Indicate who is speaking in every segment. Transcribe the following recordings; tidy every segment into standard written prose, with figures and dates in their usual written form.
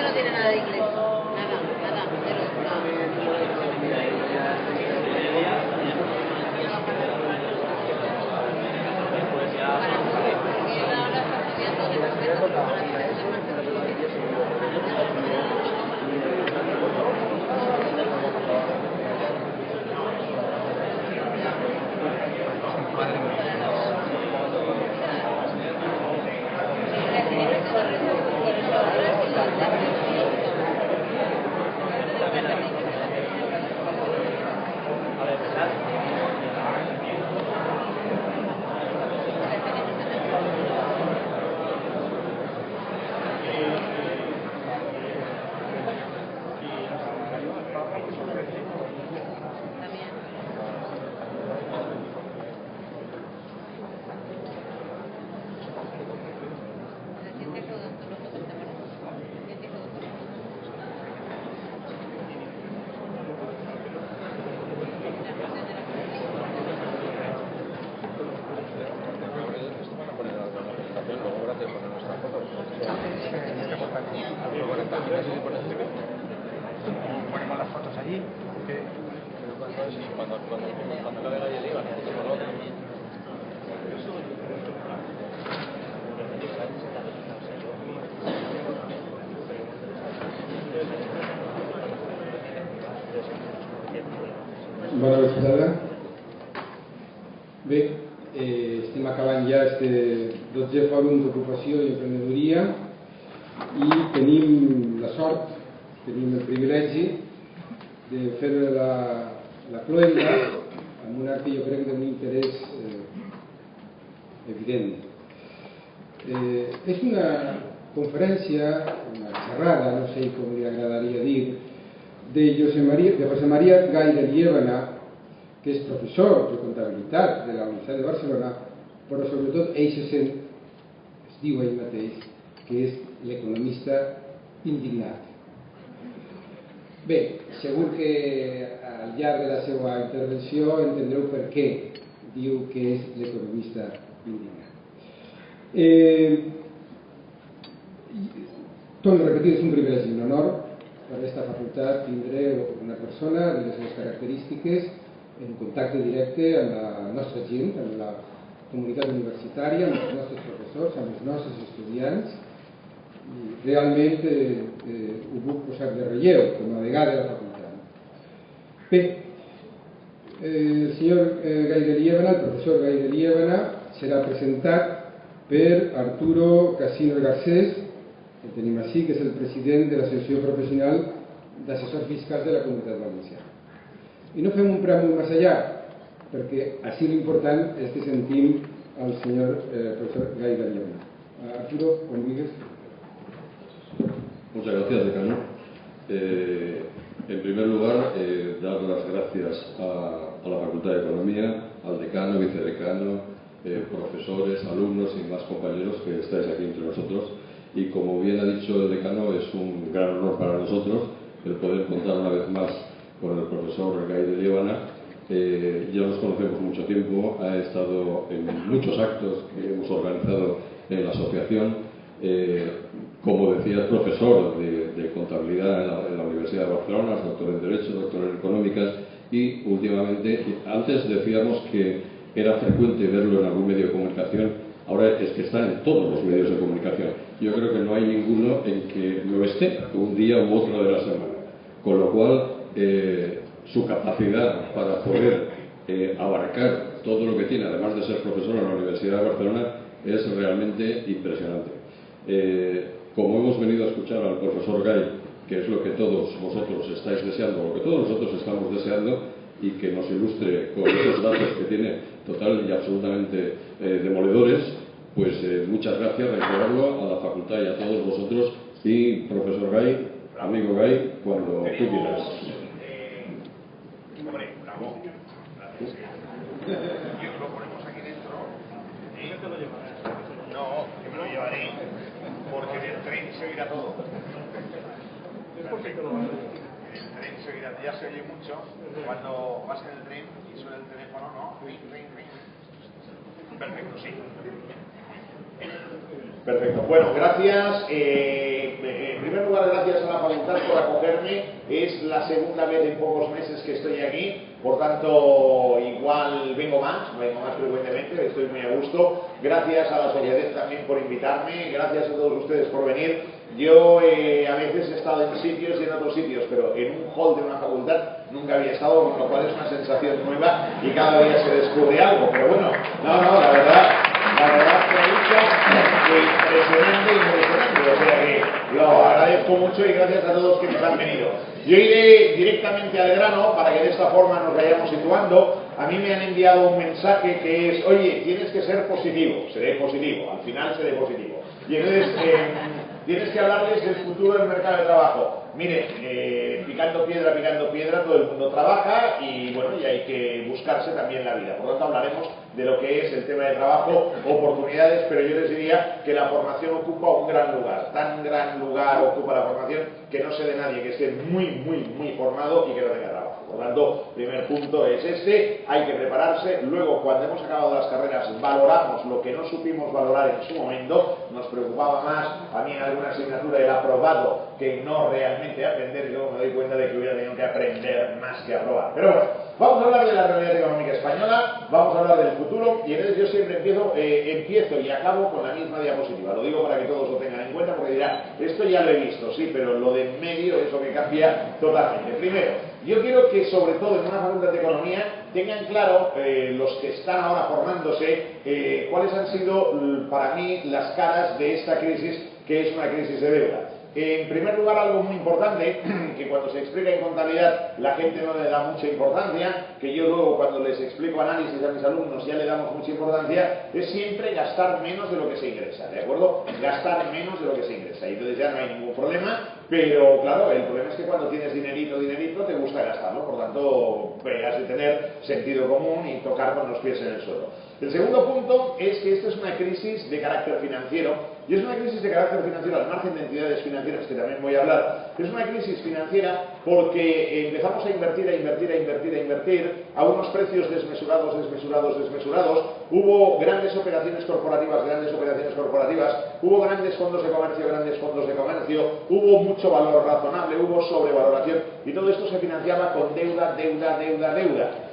Speaker 1: este no tiene nada de inglés. Nada, pero
Speaker 2: ponemos las fotos allí. Cuando acabe la lleva, nosotros con otro.
Speaker 3: Bona vesprada. Bé, estem acabant ja este 12è Fòrum d'Ocupació i Emprenedoria i tenim la sort, tenim el privilegi de fer la cloenda amb un art que jo crec d'un interès evident. És una conferència, una xerrada, no sé com li agradaria dir, de José María Gay de Liébana, que és professor de comptabilitat de la Universitat de Barcelona, però sobretot ell es diu ell mateix que és l'economista indignat. Bé, segur que al llarg de la seva intervenció entendreu per què diu que és l'economista indignat. Torno a repetir, és un privilegi i un honor per aquesta facultat tindré una persona de les seves característiques en contacte directe amb la nostra gent, amb la comunitat universitària, amb els nostres professors, amb els nostres estudiants, i realment ho puc posar de relleu com a degà de la facultat. Bé, el senyor Gay de Liébana, el professor Gay de Liébana, serà presentat per Arturo Casino Garcés, que tenim així, que és el president de l'Associació Professional d'Assessors Fiscals de la Comunitat Valenciana. I no fem un preàmbul més allà, perquè així l'important és que sentim al senyor profesor Gay de Liébana. Arturo, quan digues.
Speaker 4: Muchas gracias, decano. En primer lugar, dar las gracias a la Facultad de Economía, al decano, vicedecano, profesores, alumnos y más compañeros que estáis aquí entre nosotros. Y como bien ha dicho el decano, es un gran honor para nosotros el poder contar una vez más con el profesor Gay de Liébana. Ya nos conocemos mucho tiempo, ha estado en muchos actos que hemos organizado en la asociación. Como decía, es profesor de contabilidad en la Universidad de Barcelona, es doctor en Derecho, doctor en Económicas, y últimamente, antes decíamos que era frecuente verlo en algún medio de comunicación, ahora es que está en todos los medios de comunicación. Yo creo que no hay ninguno en que no esté un día u otro de la semana, con lo cual su capacidad para poder abarcar todo lo que tiene, además de ser profesor en la Universidad de Barcelona, es realmente impresionante. Como hemos venido a escuchar al profesor Gay, que es lo que todos vosotros estáis deseando, lo que todos nosotros estamos deseando, y que nos ilustre con esos datos que tiene total y absolutamente demoledores, pues muchas gracias, reiterarlo a la facultad y a todos vosotros. Y profesor Gay, amigo Gay, cuando tú quieras.
Speaker 2: Hombre, bravo. Gracias. Y os lo ponemos aquí dentro. No, yo me lo llevaré, porque en el tren se oirá todo. Perfecto. En el tren se oirá, ya se oye mucho cuando vas en el tren y suena el teléfono, ¿no? Ring, ring, ring. Perfecto, sí. Perfecto. Bueno, gracias. Primero primer lugar, gracias a la facultad por acogerme. Es la segunda vez en pocos meses que estoy aquí. Por tanto, igual vengo más frecuentemente, estoy muy a gusto. Gracias a la sociedad también por invitarme, gracias a todos ustedes por venir. Yo a veces he estado en sitios y en otros sitios, pero en un hall de una facultad nunca había estado, con lo cual es una sensación nueva y cada día se descubre algo. Pero bueno, la verdad que impresionante. O sea que lo agradezco mucho y gracias a todos que nos han venido. Yo iré directamente al grano para que de esta forma nos vayamos situando. A mí me han enviado un mensaje que es: oye, tienes que ser positivo. Seré positivo, al final seré positivo. Y entonces tienes que hablarles del futuro del mercado de trabajo. Mire, picando piedra, todo el mundo trabaja y bueno, y hay que buscarse también la vida. Por lo tanto, hablaremos de lo que es el tema de trabajo, oportunidades, pero yo les diría que la formación ocupa un gran lugar. Tan gran lugar ocupa la formación que no sé de nadie que esté muy formado y que no tenga trabajo. Por lo tanto, primer punto es este, hay que prepararse. Luego, cuando hemos acabado las carreras, valoramos lo que no supimos valorar en su momento. Nos preocupaba más, a mí en alguna asignatura, el aprobado que no realmente aprender, y luego me doy cuenta de que hubiera tenido que aprender más que aprobar. Pero bueno, vamos a hablar de la realidad económica española, vamos a hablar del futuro, y entonces yo siempre empiezo y acabo con la misma diapositiva. Lo digo para que todos lo tengan en cuenta, porque dirán, esto ya lo he visto, sí, pero lo de en medio es lo que cambia totalmente. Primero, yo quiero que sobre todo en una facultad de economía tengan claro los que están ahora formándose cuáles han sido para mí las caras de esta crisis, que es una crisis de deuda. En primer lugar, algo muy importante, que cuando se explica en contabilidad la gente no le da mucha importancia, que yo luego cuando les explico análisis a mis alumnos ya le damos mucha importancia, es siempre gastar menos de lo que se ingresa, ¿de acuerdo? Gastar menos de lo que se ingresa, y entonces ya no hay ningún problema, pero claro, el problema es que cuando tienes dinerito te gusta gastarlo, por tanto, has de tener sentido común y tocar con los pies en el suelo. El segundo punto es que esta es una crisis de carácter financiero, y es una crisis de carácter financiero al margen de entidades financieras, que también voy a hablar. Es una crisis financiera porque empezamos a invertir a unos precios desmesurados. Hubo grandes operaciones corporativas, hubo grandes fondos de comercio, hubo mucho valor razonable, hubo sobrevaloración, y todo esto se financiaba con deuda. Y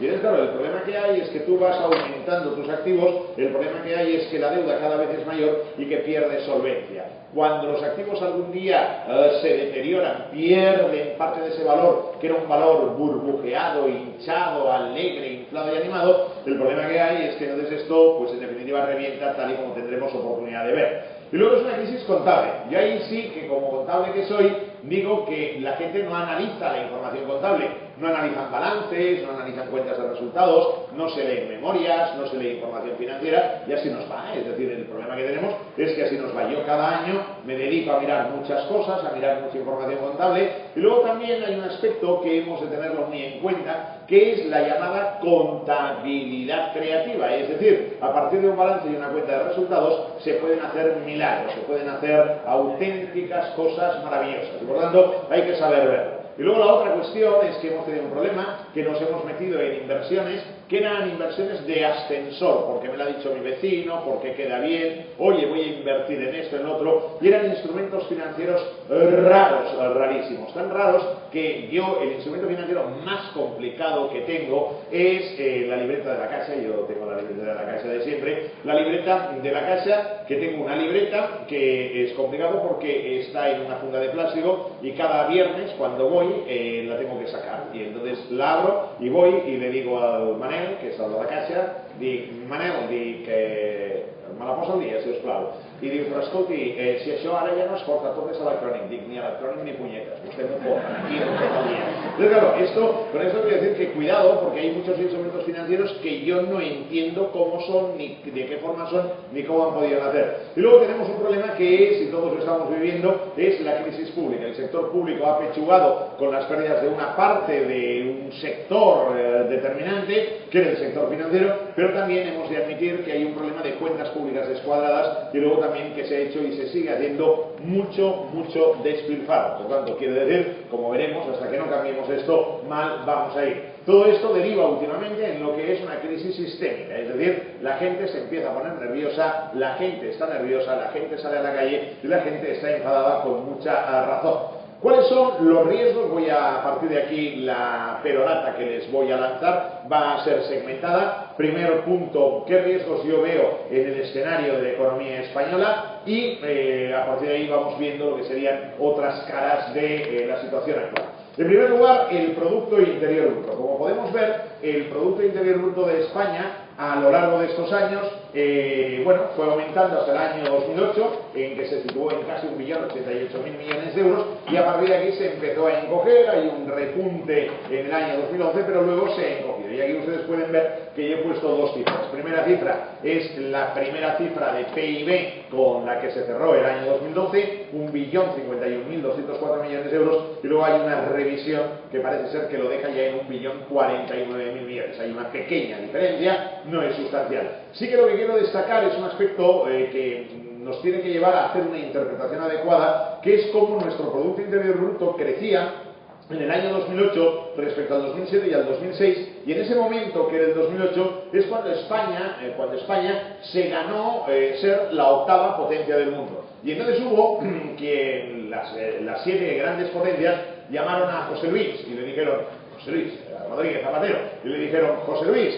Speaker 2: entonces, claro, el problema que hay es que tú vas aumentando tus activos, el problema que hay es que la deuda cada vez es mayor y que pierdes solvencia. Cuando los activos algún día se deterioran, pierden parte de ese valor, que era un valor burbujeado, hinchado, alegre, inflado y animado, el problema que hay es que entonces esto, pues en definitiva, revienta, tal y como tendremos oportunidad de ver. Y luego es una crisis contable. Y ahí sí que, como contable que soy, digo que la gente no analiza la información contable, no analizan balances, no analizan cuentas de resultados, no se leen memorias, no se lee información financiera, y así nos va. Es decir, el problema que tenemos es que así nos va. Yo cada año me dedico a mirar muchas cosas, a mirar mucha información contable, y luego también hay un aspecto que hemos de tenerlo muy en cuenta, que es la llamada contabilidad creativa. Es decir, a partir de un balance y una cuenta de resultados se pueden hacer milagros, se pueden hacer auténticas cosas maravillosas, y por tanto hay que saber verlo. Y luego la otra cuestión es que hemos tenido un problema, que nos hemos metido en inversiones que eran inversiones de ascensor, porque me lo ha dicho mi vecino, porque queda bien, oye, voy a invertir en esto, en lo otro, y eran instrumentos financieros raros, rarísimos, tan raros que yo, el instrumento financiero más complicado que tengo es la libreta de la Caixa. Yo tengo la libreta de la Caixa de siempre, la libreta de la Caixa, que tengo una libreta que es complicado porque está en una funda de plástico y cada viernes cuando voy la tengo que sacar, y entonces la abro y voy y le digo al Manel, que és el de la Caixa, dic, Manel, dic, me la posa al dia, si us plau. I diu, però escolti, si això ara ja no es porta, tot és electrònic. Dic, ni electrònic ni puñetas, usted no pot, aquí no tot el día. Entonces, claro, con esto quiero decir que cuidado, porque hay muchos instrumentos financieros que yo no entiendo cómo son, ni de qué forma son, ni cómo han podido nacer. Y luego tenemos un problema que es, y todos lo estamos viviendo, es la crisis pública. El sector público ha apechugado con las pérdidas de una parte de un sector determinante, que era el sector financiero, pero también hemos de admitir que hay un problema de cuentas públicas descuadradas, y luego también que se ha hecho y se sigue haciendo mucho despilfarro. Por tanto, quiere decir, como veremos, hasta que no cambiemos esto, mal vamos a ir. Todo esto deriva últimamente en lo que es una crisis sistémica, es decir, la gente se empieza a poner nerviosa, la gente está nerviosa, la gente sale a la calle y la gente está enfadada con mucha razón. ¿Cuáles son los riesgos? Voy a partir de aquí, la perorata que les voy a lanzar va a ser segmentada. Primer punto, ¿qué riesgos yo veo en el escenario de la economía española? Y a partir de ahí vamos viendo lo que serían otras caras de la situación actual. En primer lugar, el Producto Interior Bruto. Como podemos ver, el Producto Interior Bruto de España a lo largo de estos años, fue aumentando hasta el año 2008, en que se situó en casi 1.088.000 millones de euros, y a partir de aquí se empezó a encoger, hay un repunte en el año 2011, pero luego se ha encogido. Y aquí ustedes pueden ver que yo he puesto dos cifras. Primera cifra es la primera cifra de PIB con la que se cerró el año 2012, 1.051.204 millones de euros, y luego hay una revisión que parece ser que lo deja ya en 1.049.000 millones. Hay una pequeña diferencia, no es sustancial. Sí que lo que quiero destacar es un aspecto que nos tiene que llevar a hacer una interpretación adecuada, que es cómo nuestro Producto Interior Bruto crecía en el año 2008 respecto al 2007 y al 2006, y en ese momento, que era el 2008, es cuando España se ganó ser la octava potencia del mundo. Y entonces hubo que las 7 grandes potencias llamaron a José Luis y le dijeron, José Luis Rodríguez Zapatero, y le dijeron, José Luis,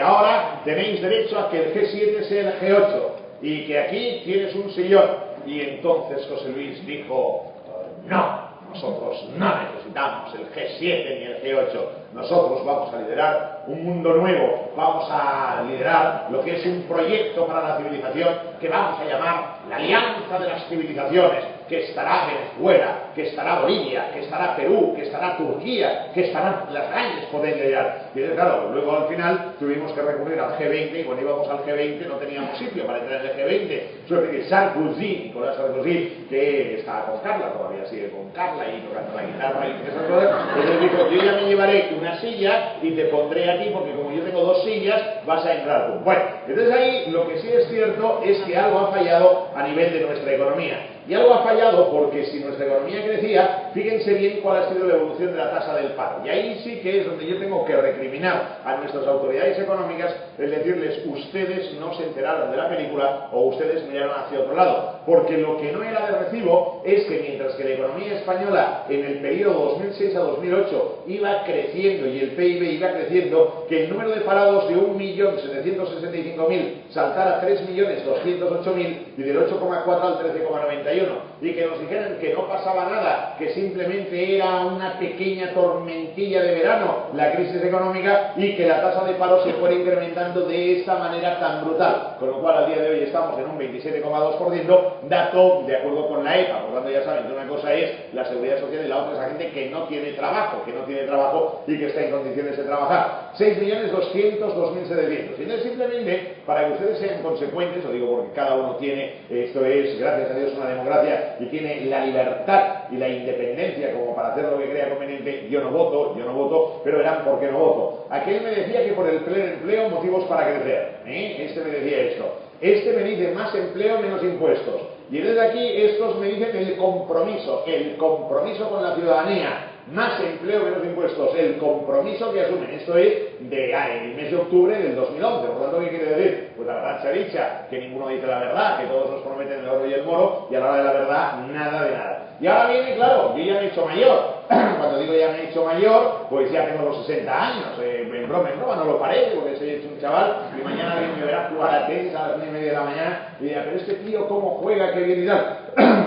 Speaker 2: ahora tenéis derecho a que el G7 sea el G8 y que aquí tienes un sillón. Y entonces José Luis dijo, no, nosotros no necesitamos el G7 ni el G8, nosotros vamos a liderar un mundo nuevo, vamos a liderar lo que es un proyecto para la civilización que vamos a llamar la Alianza de las Civilizaciones, que estará Venezuela, que estará Bolivia, que estará Perú, que estará Turquía, que estarán las grandes potencias. Y claro, luego al final tuvimos que recurrir al G20, y cuando íbamos al G20 no teníamos sitio para entrar en el G20. Suerte que Sarkozy, Nicolás Sarkozy, que estaba con Carla, todavía sigue con Carla y tocando la guitarra y esas cosas, entonces dijo, yo ya me llevaré una silla y te pondré aquí porque como yo tengo 2 sillas vas a entrar tú. Bueno, entonces ahí lo que sí es cierto es que algo ha fallado a nivel de nuestra economía. Y algo ha fallado porque si nuestra economía crecía, fíjense bien cuál ha sido la evolución de la tasa del paro. Y ahí sí que es donde yo tengo que recriminar a nuestras autoridades económicas, es decirles, ustedes no se enteraron de la película o ustedes miraron hacia otro lado. Porque lo que no era de recibo es que mientras que la economía española en el periodo 2006 a 2008 iba creciendo y el PIB iba creciendo, que el número de parados de 1.765.000 saltara a 3.208.000 y del 8,4 al 13,91. Y que nos dijeran que no pasaba nada, que simplemente era una pequeña tormentilla de verano la crisis económica y que la tasa de paro se fuera incrementando de esta manera tan brutal, con lo cual al día de hoy estamos en un 27,2%, dato de acuerdo con la EPA. Por lo tanto ya saben que una cosa es la seguridad social y la otra es la gente que no tiene trabajo y que está en condiciones de trabajar. 6.200.2.700. Y entonces simplemente, para que ustedes sean consecuentes, lo digo porque cada uno tiene, esto es gracias a Dios una democracia, y tiene la libertad y la independencia como para hacer lo que crea conveniente, yo no voto, pero verán por qué no voto. Aquel me decía que por el pleno empleo motivos para crecer, este me decía esto, este me dice más empleo, menos impuestos, y desde aquí estos me dicen el compromiso con la ciudadanía, más empleo, menos impuestos, el compromiso que asumen. Esto es el mes de octubre del 2011. Por lo tanto, ¿qué quiere decir? Pues la verdad se ha dicho, que ninguno dice la verdad, que todos nos prometen el oro y el moro, y a la hora de la verdad, nada de nada. Y ahora viene, claro, yo ya me he hecho mayor. Cuando digo ya me he hecho mayor, pues ya tengo los 60 años. En broma, no lo parece, porque soy un chaval, y mañana alguien me verá jugar a tenis a las 1:30 de la mañana, y dirá, pero este tío, ¿cómo juega? ¿Qué bien y tal?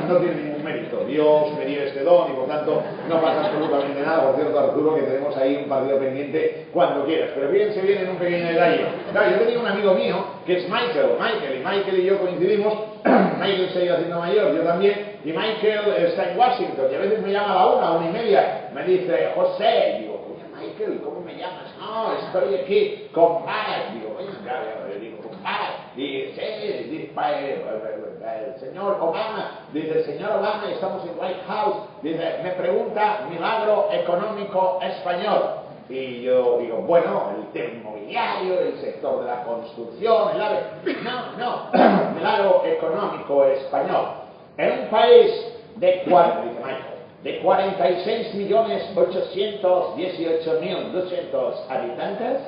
Speaker 2: No tiene ningún mérito. Dios me dio este don y por tanto no pasa absolutamente nada. Por cierto, Arturo, que tenemos ahí un partido pendiente cuando quieras. Pero fíjense bien en un pequeño detalle. Claro, yo tenía un amigo mío que es Michael, y Michael y yo coincidimos. Michael se ha ido haciendo mayor, yo también, y Michael está en Washington y a veces me llama a la 1:30, me dice, José, digo, oye Michael, ¿cómo me llamas? No, estoy aquí con Barack, digo, oye, digo, con Barack, y sí, el señor Obama, dice, el señor Obama, estamos en White House, dice, me pregunta, milagro económico español. Y yo digo, bueno, el termovilín inmobiliario, el sector de la construcción, el AVE. No, el aro económico español. En un país de 46.818.200 habitantes,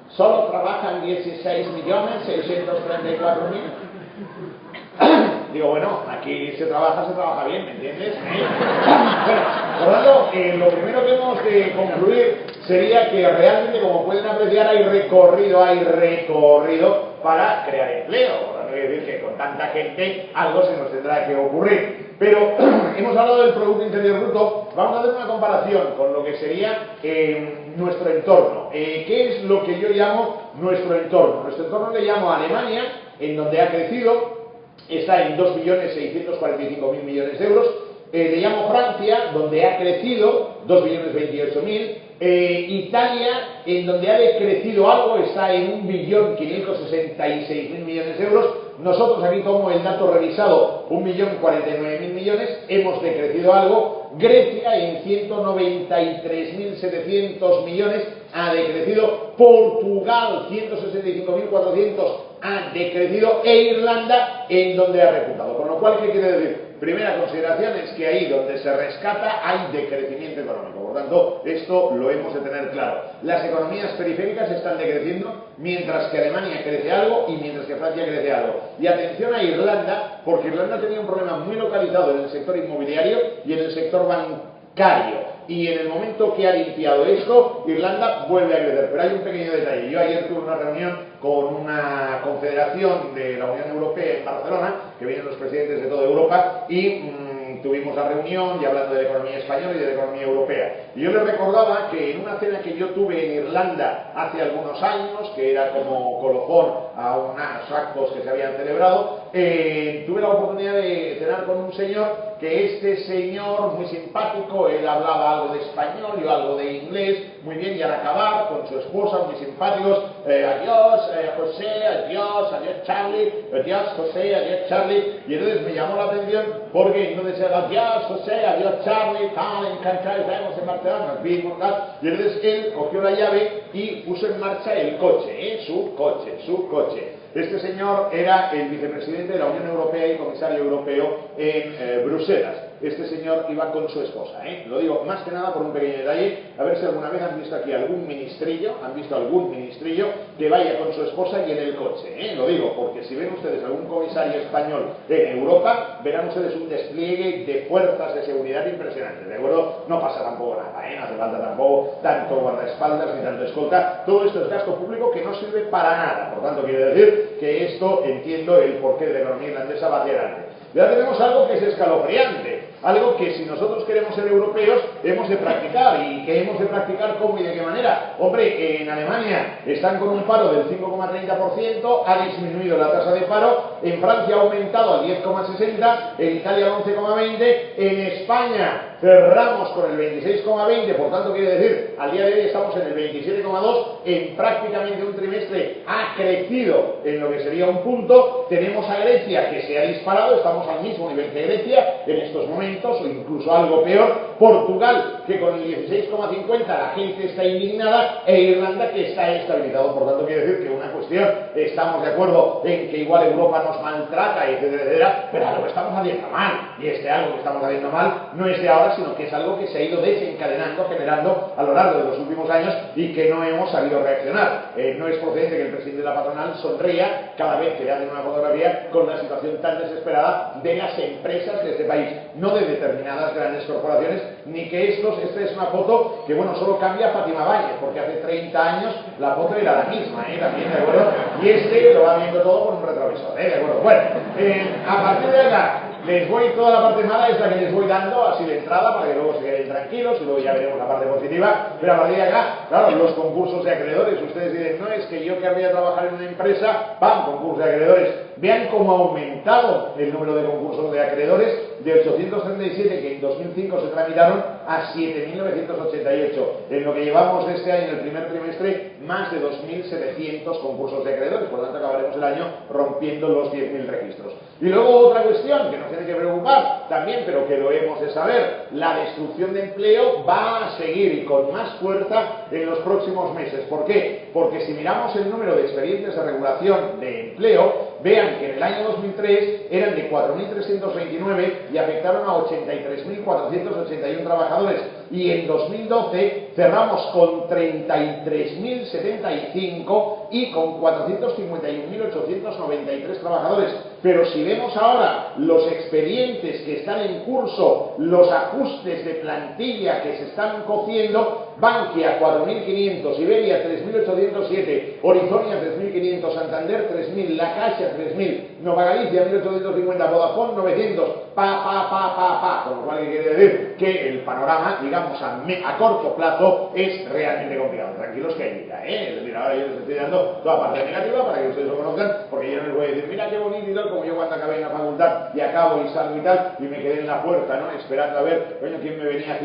Speaker 2: solo trabajan 16.634.000. Digo, bueno, aquí se trabaja bien, ¿me entiendes? Bueno, por lo tanto, lo primero que hemos de concluir sería que realmente, como pueden apreciar, hay recorrido para crear empleo. Por lo tanto, quiere decir que con tanta gente algo se nos tendrá que ocurrir. Pero hemos hablado del Producto Interior Bruto, vamos a hacer una comparación con lo que sería nuestro entorno. ¿Qué es lo que yo llamo nuestro entorno? Nuestro entorno le llamo a Alemania, en donde ha crecido, está en 2.645.000 millones de euros. Le llamo Francia, donde ha crecido 2.028.000. Italia, en donde ha decrecido algo, está en 1.566.000 millones de euros. Nosotros aquí tomo el dato revisado, 1.049.000 millones, hemos decrecido algo. Grecia en 193.700 millones ha decrecido. Portugal 165.400 ha decrecido. E Irlanda en donde ha repuntado. Con lo cual, ¿qué quiere decir? Primera consideración es que ahí donde se rescata hay decrecimiento económico. Por tanto, esto lo hemos de tener claro. Las economías periféricas están decreciendo, mientras que Alemania crece algo y mientras que Francia crece algo. Y atención a Irlanda, porque Irlanda tenía un problema muy localizado en el sector inmobiliario y en el sector bancario. Y en el momento que ha limpiado esto, Irlanda vuelve a crecer. Pero hay un pequeño detalle. Yo ayer tuve una reunión con una confederación de la Unión Europea en Barcelona, que vienen los presidentes de toda Europa, y tuvimos la reunión y hablando de la economía española y de la economía europea. Y yo les recordaba que en una cena que yo tuve en Irlanda hace algunos años, que era como colofón a unos actos que se habían celebrado, tuve la oportunidad de cenar con un señor, que este señor, muy simpático, él hablaba algo de español, yo algo de inglés, muy bien, y al acabar con su esposa, muy simpáticos, adiós José, adiós Charlie, adiós José, adiós Charlie, y entonces me llamó la atención porque entonces adiós José, adiós Charlie, tal, encantado, estábamos en Barcelona, nos vimos, tal, y entonces él cogió la llave y puso en marcha el coche, su coche. Este señor era el vicepresidente de la Unión Europea y comisario europeo en Bruselas. Este señor iba con su esposa, Lo digo más que nada por un pequeño detalle, a ver si alguna vez han visto aquí algún ministrillo que vaya con su esposa y en el coche, Lo digo porque si ven ustedes algún comisario español en Europa, verán ustedes un despliegue de fuerzas de seguridad impresionantes, ¿de acuerdo? No pasa tampoco nada, No hace falta tampoco tanto guardaespaldas ni tanto escolta. Todo esto es gasto público que no sirve para nada. Por tanto, quiere decir que esto entiendo el porqué de la economía irlandesa va hacia adelante. Y ahora tenemos algo que es escalofriante, algo que si nosotros queremos ser europeos hemos de practicar. ¿Y que hemos de practicar cómo y de qué manera? Hombre, en Alemania están con un paro del 5,30%, ha disminuido la tasa de paro, en Francia ha aumentado al 10,60%, en Italia al 11,20%, en España cerramos con el 26,20%, por tanto quiere decir, al día de hoy estamos en el 27,2%, en prácticamente un trimestre ha crecido en lo que sería un punto. Tenemos a Grecia que se ha disparado, estamos al mismo nivel que Grecia en estos momentos, o incluso algo peor. Portugal, que con el 16,50 la gente está indignada, e Irlanda, que está estabilizado. Por tanto quiere decir que una cuestión, estamos de acuerdo en que igual Europa nos maltrata, etcétera, etcétera, pero algo estamos haciendo mal, y algo que estamos haciendo mal no es de ahora, sino que es algo que se ha ido desencadenando, generando a lo largo de los últimos años y que no hemos sabido reaccionar. No es procedente que el presidente de la patronal sonría cada vez que le hacen una fotografía con la situación tan desesperada de las empresas de este país, no de determinadas grandes corporaciones, ni que esta es una foto que, bueno, solo cambia Fátima Báñez, porque hace 30 años la foto era la misma, también, ¿de acuerdo? Y lo va viendo todo por un retrovisor, ¿de acuerdo? Bueno, a partir de acá, les voy, toda la parte mala es la que les voy dando así de entrada para que luego se queden tranquilos y luego ya veremos la parte positiva. Pero a partir de acá, claro, los concursos de acreedores, ustedes dicen, no, es que yo querría trabajar en una empresa, ¡pam!, concurso de acreedores. Vean cómo ha aumentado el número de concursos de acreedores, de 837 que en 2005 se tramitaron a 7.988. En lo que llevamos de este año, en el primer trimestre, más de 2.700 concursos de acreedores, por lo tanto acabaremos el año rompiendo los 10.000 registros. Y luego otra cuestión que nos tiene que preocupar también, pero que lo hemos de saber, la destrucción de empleo va a seguir y con más fuerza en los próximos meses. ¿Por qué? Porque si miramos el número de expedientes de regulación de empleo, vean que en el año 2003 eran de 4.329 y afectaron a 83.481 trabajadores, y en 2012 cerramos con 33.075 y con 451.893 trabajadores. Pero si vemos ahora los expedientes que están en curso, los ajustes de plantilla que se están cociendo, Bankia 4.500, Iberia 3.807, Orizonia 3.500, Santander 3.000, La Caixa 3.000, Nova Galicia 1.850, Vodafone 900, con lo cual quiere decir que el panorama, digamos, a corto plazo es realmente complicado. Tranquilos que hay vida, es decir, ahora yo les estoy dando toda parte negativa para que ustedes lo conozcan, porque yo no les voy a decir, mira qué bonito y tal, como yo cuando acabé en la facultad y acabo y salgo y tal, y me quedé en la puerta, ¿no?, esperando a ver, coño, quién me venía a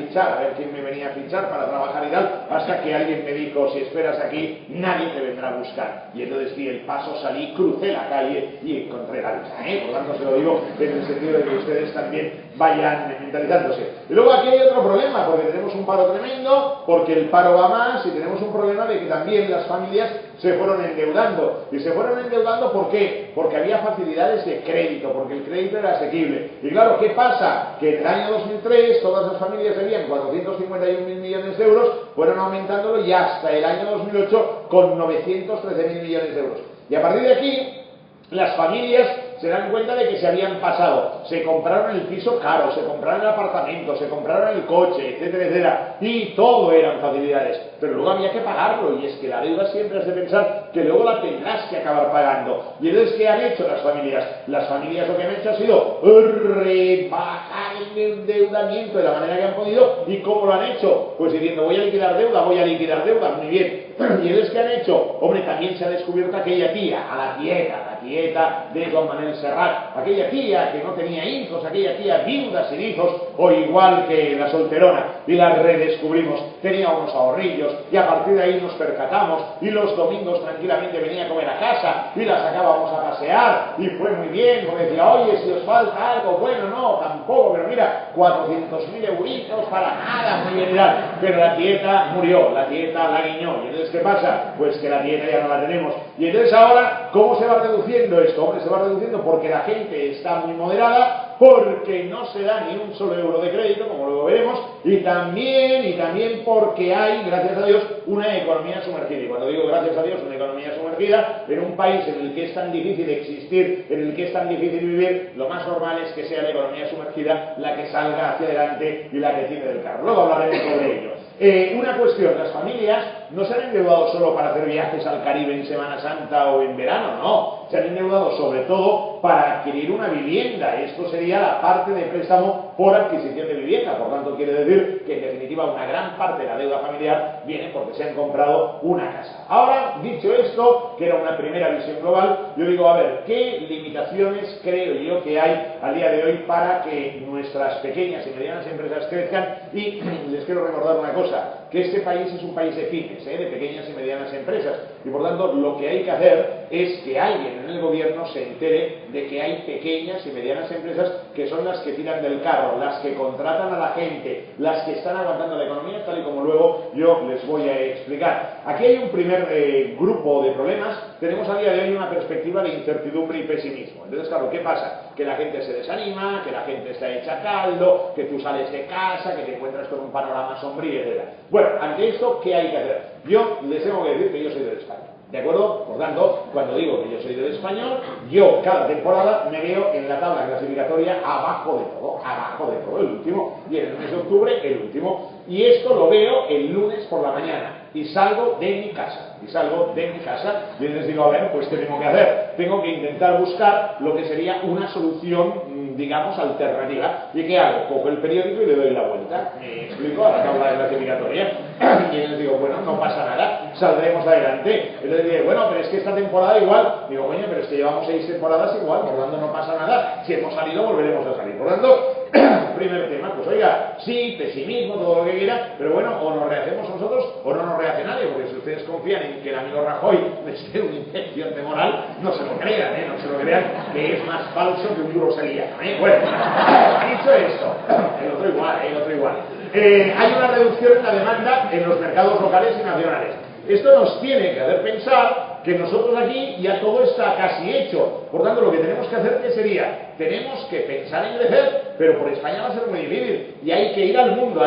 Speaker 2: fichar, para trabajar y tal, hasta que alguien me dijo, si esperas aquí, nadie te vendrá a buscar. Y entonces di el paso, salí, crucé la calle y encontré la vida, Por lo tanto, se lo digo en el sentido de que ustedes también vayan mentalizándose. Y luego aquí hay otro problema, porque tenemos un paro tremendo, porque el paro va más, y tenemos un problema de que también las familias se fueron endeudando. Y se fueron endeudando, ¿por qué? Porque había facilidades de crédito, porque el crédito era asequible. Y claro, ¿qué pasa? Que en el año 2003 todas las familias debían 451.000 millones de euros, fueron aumentándolo y hasta el año 2008 con 913.000 millones de euros. Y a partir de aquí, las familias se dan cuenta de que se habían pasado, se compraron el piso caro, se compraron el apartamento, se compraron el coche, etcétera, etcétera, y todo eran facilidades, pero luego había que pagarlo, y es que la deuda siempre has de pensar que luego la tendrás que acabar pagando. Y entonces, ¿qué han hecho las familias? Las familias lo que han hecho ha sido rebajar el endeudamiento de la manera que han podido. ¿Y cómo lo han hecho? Pues diciendo, voy a liquidar deuda, muy bien. Y entonces, ¿qué han hecho? Hombre, también se ha descubierto aquella tía, a la tieta de Don Manuel Serrat, aquella tía que no tenía hijos, aquella tía viuda sin hijos, o igual que la solterona, y la redescubrimos, tenía unos ahorrillos, y a partir de ahí nos percatamos, y los domingos tranquilamente venía a comer a casa, y la sacábamos a pasear, y fue muy bien, porque decía, oye, si os falta algo, bueno, no, tampoco, pero mira, 400.000 euritos para nada, muy bien, pero la tieta murió, la tieta la guiñó, y entonces, ¿qué pasa? Pues que la tieta ya no la tenemos, y entonces ahora, ¿cómo se va reduciendo esto? Hombre, se va reduciendo porque la gente está muy moderada, porque no se da ni un solo euro de crédito, como luego veremos, y también porque hay, gracias a Dios, una economía sumergida. Y cuando digo gracias a Dios, una economía sumergida, en un país en el que es tan difícil existir, en el que es tan difícil vivir, lo más normal es que sea la economía sumergida la que salga hacia adelante y la que tire del carro. Luego hablaremos sobre ello. Una cuestión, las familias no se han endeudado solo para hacer viajes al Caribe en Semana Santa o en verano, no, se han endeudado sobre todo para adquirir una vivienda. Esto sería la parte de préstamo por adquisición de vivienda, por tanto quiere decir que en definitiva una gran parte de la deuda familiar viene porque se han comprado una casa. Ahora, dicho esto, que era una primera visión global, yo digo, a ver, ¿qué limitaciones creo yo que hay al día de hoy para que nuestras pequeñas y medianas empresas crezcan? Y les quiero recordar una cosa, que este país es un país de pymes, de pequeñas y medianas empresas, y por tanto lo que hay que hacer es que alguien en el gobierno se entere de que hay pequeñas y medianas empresas que son las que tiran del carro, las que contratan a la gente, las que están aguantando la economía, tal y como luego yo les voy a explicar. Aquí hay un primer grupo de problemas. Tenemos a día de hoy una perspectiva de incertidumbre y pesimismo. Entonces, claro, ¿qué pasa? Que la gente se desanima, que la gente está hecha caldo, que tú sales de casa, que te encuentras con un panorama sombrío, etc. Bueno, ante esto, ¿qué hay que hacer? Yo les tengo que decir que yo soy del Español, ¿de acuerdo? Por tanto, cuando digo que yo soy del Español, yo cada temporada me veo en la tabla clasificatoria abajo de todo, el último, y en el mes de octubre el último, y esto lo veo el lunes por la mañana, y salgo de mi casa, y les digo, a ver, pues ¿qué tengo que hacer? Tengo que intentar buscar lo que sería una solución, digamos, alternativa. ¿Y qué hago? Cojo el periódico y le doy la vuelta, me explico, a la tabla de clasificatoria, y les digo, bueno, no pasa nada, saldremos adelante. Y les digo, bueno, pero es que esta temporada igual, digo, coño, pero es que llevamos 6 temporadas igual, por lo tanto no pasa nada, si hemos salido volveremos a salir. Por lo tanto, primer tema, pues oiga, sí, pesimismo, todo lo que quiera, pero bueno, o nos rehacemos nosotros o no nos rehace nadie, porque si ustedes confían en que el amigo Rajoy les dé una inyección de moral, no se lo crean, no se lo crean, que es más falso que un duro celíaco. Bueno, dicho esto, el otro igual. Hay una reducción en la demanda en los mercados locales y nacionales. Esto nos tiene que hacer pensar que nosotros aquí ya todo está casi hecho. Por tanto, lo que tenemos que hacer, ¿qué sería? Tenemos que pensar en crecer, pero por España va a ser muy difícil. Y hay que ir al mundo,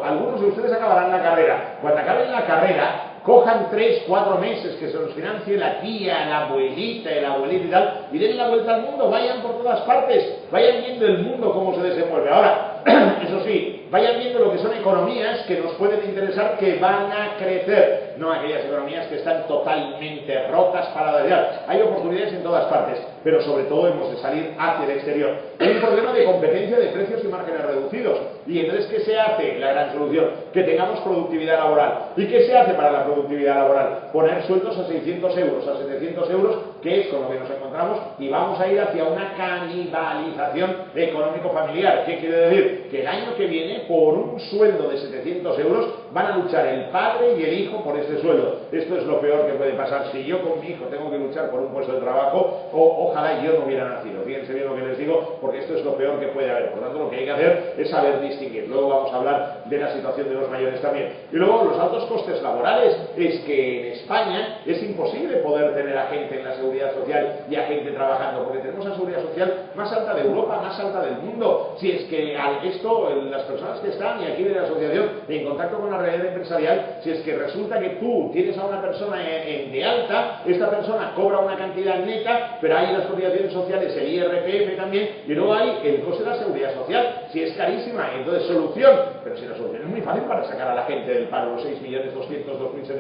Speaker 2: Algunos de ustedes acabarán la carrera. Cuando acaben la carrera, cojan 3, 4 meses que se los financie la tía, la abuelita, el abuelito y tal, y den la vuelta al mundo, vayan por todas partes, vayan viendo el mundo cómo se desenvuelve. Ahora, eso sí, vayan viendo lo que son economías que nos pueden interesar, que van a crecer, no aquellas economías que están totalmente rotas, paradas ya. Hay oportunidades en todas partes, pero sobre todo hemos de salir hacia el exterior. Hay un problema de competencia de precios y márgenes reducidos, y entonces, ¿qué se hace? La gran solución, que tengamos productividad laboral. ¿Y qué se hace para la productividad laboral? Poner sueldos a 600 euros, a 700 euros, que es con lo que nos encontramos, y vamos a ir hacia una canibalización económico-familiar. ¿Qué quiere decir? Que el año que viene, por un sueldo de 700 euros, van a luchar el padre y el hijo por ese sueldo. Esto es lo peor que puede pasar. Si yo con mi hijo tengo que luchar por un puesto de trabajo, ojalá yo no hubiera nacido. Fíjense bien lo que les digo, porque esto es lo peor que puede haber. Por lo tanto, lo que hay que hacer es saber distinguir. Luego vamos a hablar de la situación de los mayores también. Y luego, los altos costes laborales. Es que en España es imposible poder tener a gente en la seguridad social y a gente trabajando, porque tenemos la seguridad social más alta de Europa, más alta del mundo. Si es que las personas que están, y aquí de la asociación, en contacto con la realidad empresarial, si es que resulta que tú tienes a una persona de alta, esta persona cobra una cantidad neta, pero hay las cotizaciones sociales, el IRPF también, y luego hay el coste de la seguridad social, si es carísima. Entonces, solución, pero si la solución es muy fácil para sacar a la gente del paro, los 6.200.000,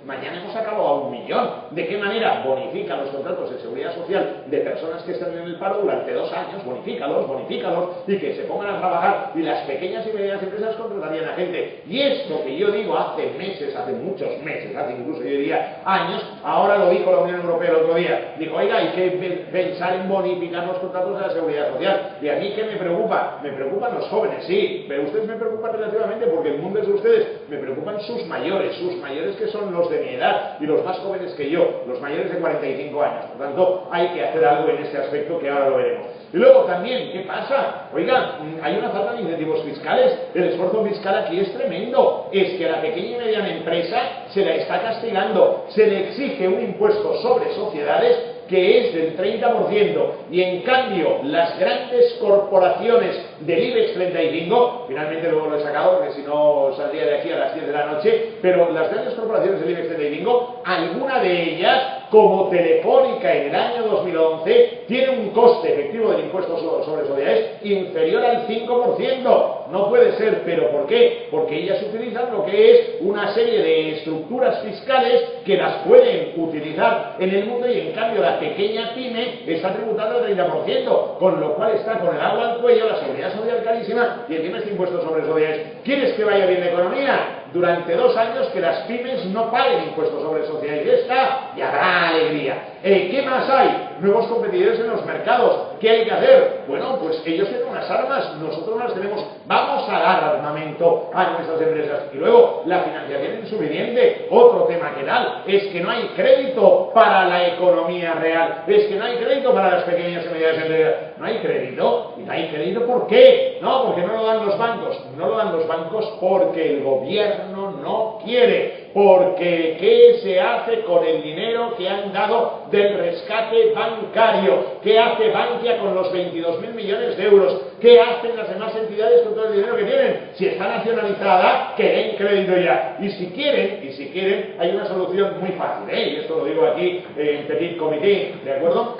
Speaker 2: mañana hemos sacado a 1 millón. ¿De qué manera? Bonifica los contratos de seguridad social de personas que están en el paro durante 2 años, bonifícalos, y que se pongan a trabajar, y las pequeñas y medianas empresas contratarían a gente. Y esto que yo digo hace meses, hace muchos meses, hace incluso yo diría años, ahora lo dijo la Unión Europea el otro día. Dijo, oiga, hay que pensar en bonificar los contratos de la seguridad social. ¿Y a mí qué me preocupa? Me preocupan los jóvenes, sí, pero ustedes me preocupan relativamente porque el mundo es de ustedes. Me preocupan sus mayores que son los de mi edad y los más jóvenes que yo, los mayores de 45 años. Por tanto, hay que hacer algo en este aspecto que ahora lo veremos. Y luego también, ¿qué pasa? Oigan, hay una falta de incentivos fiscales. El esfuerzo fiscal aquí es tremendo. Es que a la pequeña y mediana empresa se la está castigando. Se le exige un impuesto sobre sociedades que es del 30%, y en cambio las grandes corporaciones del IBEX 35, finalmente luego lo he sacado porque si no saldría de aquí a las 10 de la noche, pero las grandes corporaciones del IBEX 35, alguna de ellas, como Telefónica en el año 2011, tiene un coste efectivo del impuesto sobre sociedades inferior al 5%. No puede ser, ¿pero por qué? Porque ellas utilizan lo que es una serie de estructuras fiscales que las pueden utilizar en el mundo, y en cambio la pequeña pyme está tributando el 30%, con lo cual está con el agua al cuello, la seguridad social carísima, y encima este impuesto sobre sociedades. ¿Quieres que vaya bien la economía? Durante 2 años que las pymes no paguen impuestos sobre sociedades. Ya está, y habrá alegría. ¿Qué más hay? Nuevos competidores en los mercados. ¿Qué hay que hacer? Bueno, pues ellos tienen unas armas, nosotros no las tenemos. Vamos a dar armamento a nuestras empresas. Y luego, la financiación insuficiente, otro tema que tal, es que no hay crédito para la economía real, es que no hay crédito para las pequeñas y medianas empresas. No hay crédito. ¿Y no hay crédito por qué? No, porque no lo dan los bancos. No lo dan los bancos porque el gobierno no quiere. Porque ¿qué se hace con el dinero que han dado del rescate bancario? ¿Qué hace Bankia con los 22.000 millones de euros? ¿Qué hacen las demás entidades con todo el dinero que tienen? Si está nacionalizada, que den crédito ya. Y si quieren, hay una solución muy fácil, y esto lo digo aquí en Petit Comité, ¿de acuerdo?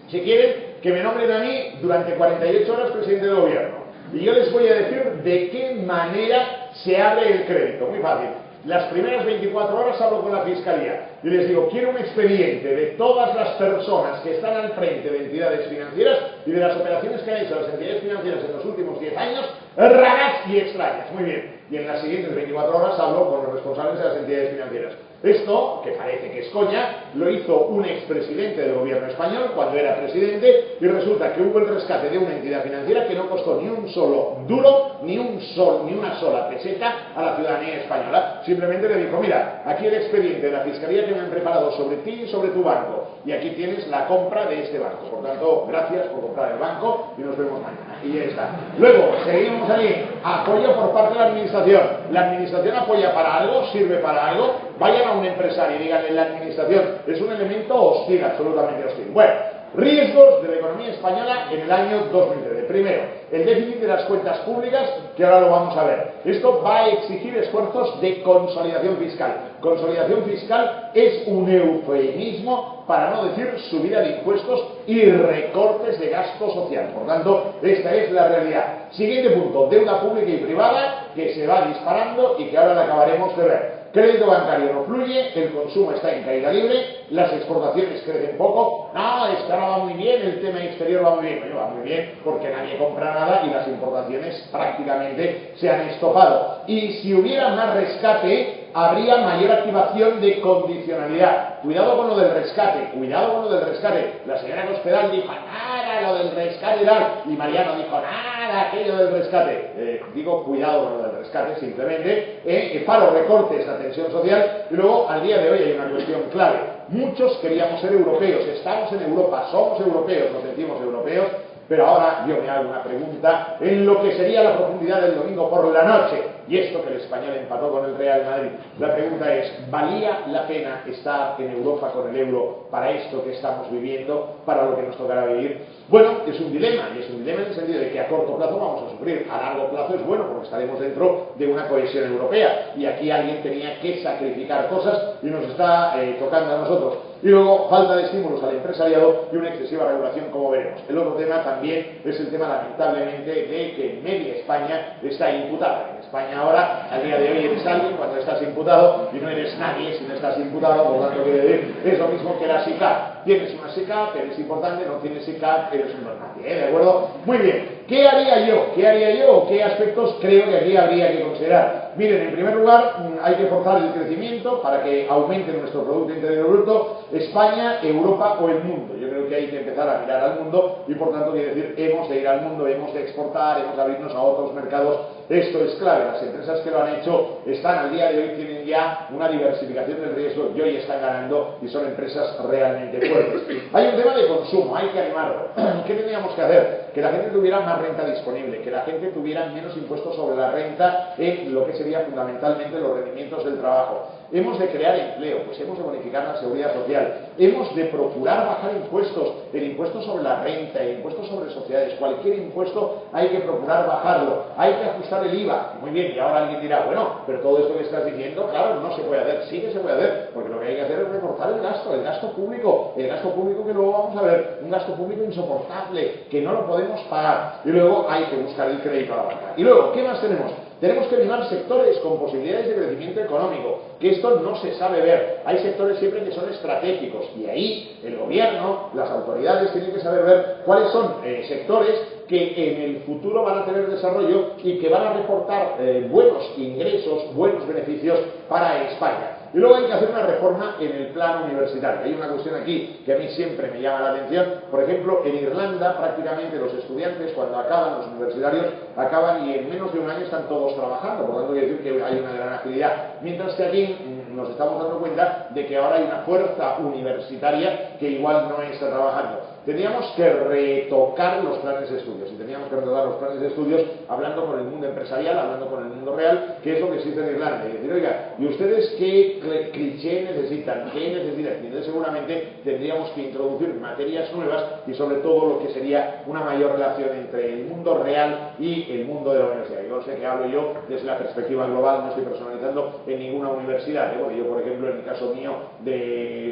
Speaker 2: Si quieren, que me nombren a mí durante 48 horas presidente del gobierno. Y yo les voy a decir de qué manera se abre el crédito. Muy fácil. Las primeras 24 horas hablo con la Fiscalía y les digo, quiero un expediente de todas las personas que están al frente de entidades financieras y de las operaciones que han hecho las entidades financieras en los últimos 10 años, raras y extrañas. Muy bien. Y en las siguientes 24 horas hablo con los responsables de las entidades financieras. Esto, que parece que es coña, lo hizo un expresidente del gobierno español cuando era presidente, y resulta que hubo el rescate de una entidad financiera que no costó ni un solo duro, ni una sola peseta a la ciudadanía española. Simplemente le dijo, mira, aquí el expediente de la Fiscalía que me han preparado sobre ti y sobre tu banco, y aquí tienes la compra de este banco. Por tanto, gracias por comprar el banco y nos vemos mañana. Y ya está. Luego, seguimos ahí. Apoyo por parte de la administración. La administración apoya para algo, sirve para algo. Vayan a un empresario y díganle, la administración es un elemento hostil, absolutamente hostil. Bueno, riesgos de la economía española en el año 2013. Primero, el déficit de las cuentas públicas, que ahora lo vamos a ver. Esto va a exigir esfuerzos de consolidación fiscal. Consolidación fiscal es un eufemismo para no decir subida de impuestos y recortes de gasto social. Por tanto, esta es la realidad. Siguiente punto, deuda pública y privada, que se va disparando y que ahora la acabaremos de ver. Crédito bancario no fluye, el consumo está en caída libre, las exportaciones crecen poco. No, es que ahora va muy bien, el tema exterior va muy bien. Bueno, va muy bien porque nadie compra nada y las importaciones prácticamente se han estopado. Y si hubiera más rescate, habría mayor activación de condicionalidad. Cuidado con lo del rescate, cuidado con lo del rescate. La señora Cospedal dijo, nada, lo del rescate tal, y Mariano dijo, nada, aquello del rescate. Digo, cuidado con lo del rescate, simplemente, paro, recortes, la tensión social, y luego, al día de hoy hay una cuestión clave. Muchos queríamos ser europeos, estamos en Europa, somos europeos, nos sentimos europeos, pero ahora yo me hago una pregunta en lo que sería la profundidad del domingo por la noche, y esto que el Español empató con el Real Madrid. La pregunta es, ¿valía la pena estar en Europa con el euro para esto que estamos viviendo, para lo que nos tocará vivir? Bueno, es un dilema, y es un dilema en el sentido de que a corto plazo vamos a sufrir, a largo plazo es bueno porque estaremos dentro de una cohesión europea, y aquí alguien tenía que sacrificar cosas y nos está tocando a nosotros. Y luego, falta de estímulos al empresariado y una excesiva regulación, como veremos. El otro tema también es el tema, lamentablemente, de que media España está imputada. En España ahora, al día de hoy, eres alguien cuando estás imputado y no eres nadie si no estás imputado, por lo tanto, quiere decir, es lo mismo que la SICAP. Tienes una SICAP, eres importante, no tienes SICAP, eres un nadie, ¿de acuerdo? Muy bien. ¿Qué haría yo? ¿Qué haría yo? ¿Qué aspectos creo que aquí habría que considerar? Miren, en primer lugar, hay que forzar el crecimiento para que aumente nuestro Producto Interior Bruto, España, Europa o el mundo. Yo creo que hay que empezar a mirar al mundo y, por tanto, quiere decir, hemos de ir al mundo, hemos de exportar, hemos de abrirnos a otros mercados. Esto es clave. Las empresas que lo han hecho están al día de hoy, tienen ya una diversificación del riesgo y hoy están ganando y son empresas realmente fuertes. Hay un tema de consumo, hay que animarlo. ¿Qué teníamos que hacer? Que la gente tuviera más renta disponible, que la gente tuviera menos impuestos sobre la renta en lo que sería fundamentalmente los rendimientos del trabajo. Hemos de crear empleo, pues hemos de bonificar la seguridad social, hemos de procurar bajar impuestos, el impuesto sobre la renta, el impuesto sobre sociedades, cualquier impuesto hay que procurar bajarlo, hay que ajustar el IVA. Muy bien, y ahora alguien dirá, bueno, pero todo esto que estás diciendo, claro, no se puede hacer. Sí que se puede hacer, porque lo que hay que hacer es recortar el gasto público que luego vamos a ver, un gasto público insoportable, que no lo podemos pagar, y luego hay que buscar el crédito a la banca. Y luego, ¿qué más tenemos? Tenemos que animar sectores con posibilidades de crecimiento económico, que esto no se sabe ver. Hay sectores siempre que son estratégicos y ahí el gobierno, las autoridades tienen que saber ver cuáles son sectores que en el futuro van a tener desarrollo y que van a reportar buenos ingresos, buenos beneficios para España. Y luego hay que hacer una reforma en el plano universitario. Hay una cuestión aquí que a mí siempre me llama la atención. Por ejemplo, en Irlanda prácticamente los estudiantes cuando acaban, los universitarios acaban y en menos de un año están todos trabajando. Por lo tanto, quiere decir que hay una gran agilidad. Mientras que aquí nos estamos dando cuenta de que ahora hay una fuerza universitaria que igual no está trabajando. Teníamos que retocar los planes de estudios, y teníamos que retocar los planes de estudios hablando con el mundo empresarial, hablando con el mundo real, que es lo que existe en Irlanda, y decir, oiga, ¿y ustedes qué cliché necesitan? ¿Qué necesitan? Y entonces seguramente tendríamos que introducir materias nuevas y sobre todo lo que sería una mayor relación entre el mundo real y el mundo de la universidad. Yo sé que hablo yo desde la perspectiva global, no estoy personalizando en ninguna universidad, porque yo, por ejemplo, en el caso mío,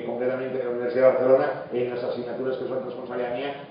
Speaker 2: concretamente de la Universidad de Barcelona, en las asignaturas que son responsabilidad responsabilidad mía,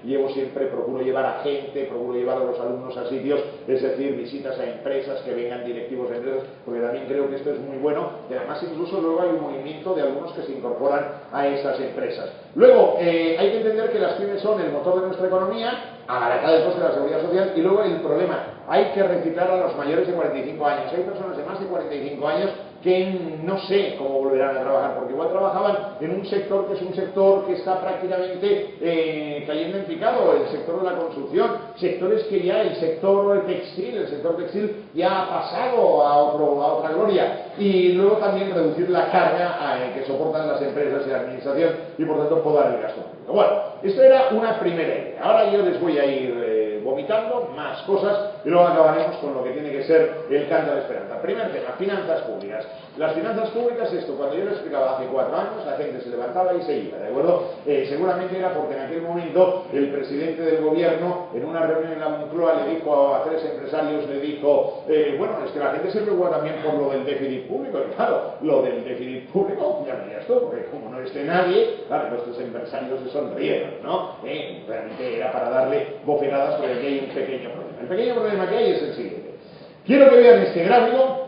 Speaker 2: procuro llevar a gente, procuro llevar a los alumnos a sitios, es decir, visitas a empresas, que vengan directivos de empresas, porque también creo que esto es muy bueno, y además incluso luego hay un movimiento de algunos que se incorporan a esas empresas. Luego, hay que entender que las pymes son el motor de nuestra economía, abaratada el coste de la seguridad social, y luego el problema, hay que reciclar a los mayores de 45 años. Hay personas de más de 45 años que no sé cómo volverán a trabajar, porque igual trabajaban en un sector que es un sector que está prácticamente cayendo en picado, el sector de la construcción, sectores que ya el sector textil ya ha pasado a otra gloria, y luego también reducir la carga que soportan las empresas y la administración, y por tanto podar el gasto público. Bueno, esto era una primera idea. Ahora yo les voy a ir vomitando más cosas y luego acabaremos con lo que tiene que ser el canto de la esperanza. Primer tema, finanzas públicas. Las finanzas públicas, esto cuando yo lo explicaba hace 4 años, la gente se levantaba y se iba, ¿de acuerdo? Seguramente era porque en aquel momento el presidente del gobierno, en una reunión en la Moncloa, le dijo a 3 empresarios, le dijo, bueno, es que la gente se preocupa también por lo del déficit público, y claro, lo del déficit público, ya veías tú, porque como no esté nadie, claro, nuestros empresarios se sonrieron, ¿no? Realmente era para darle bofetadas, porque aquí hay un pequeño problema. El pequeño problema que hay es el siguiente. Quiero que vean este gráfico,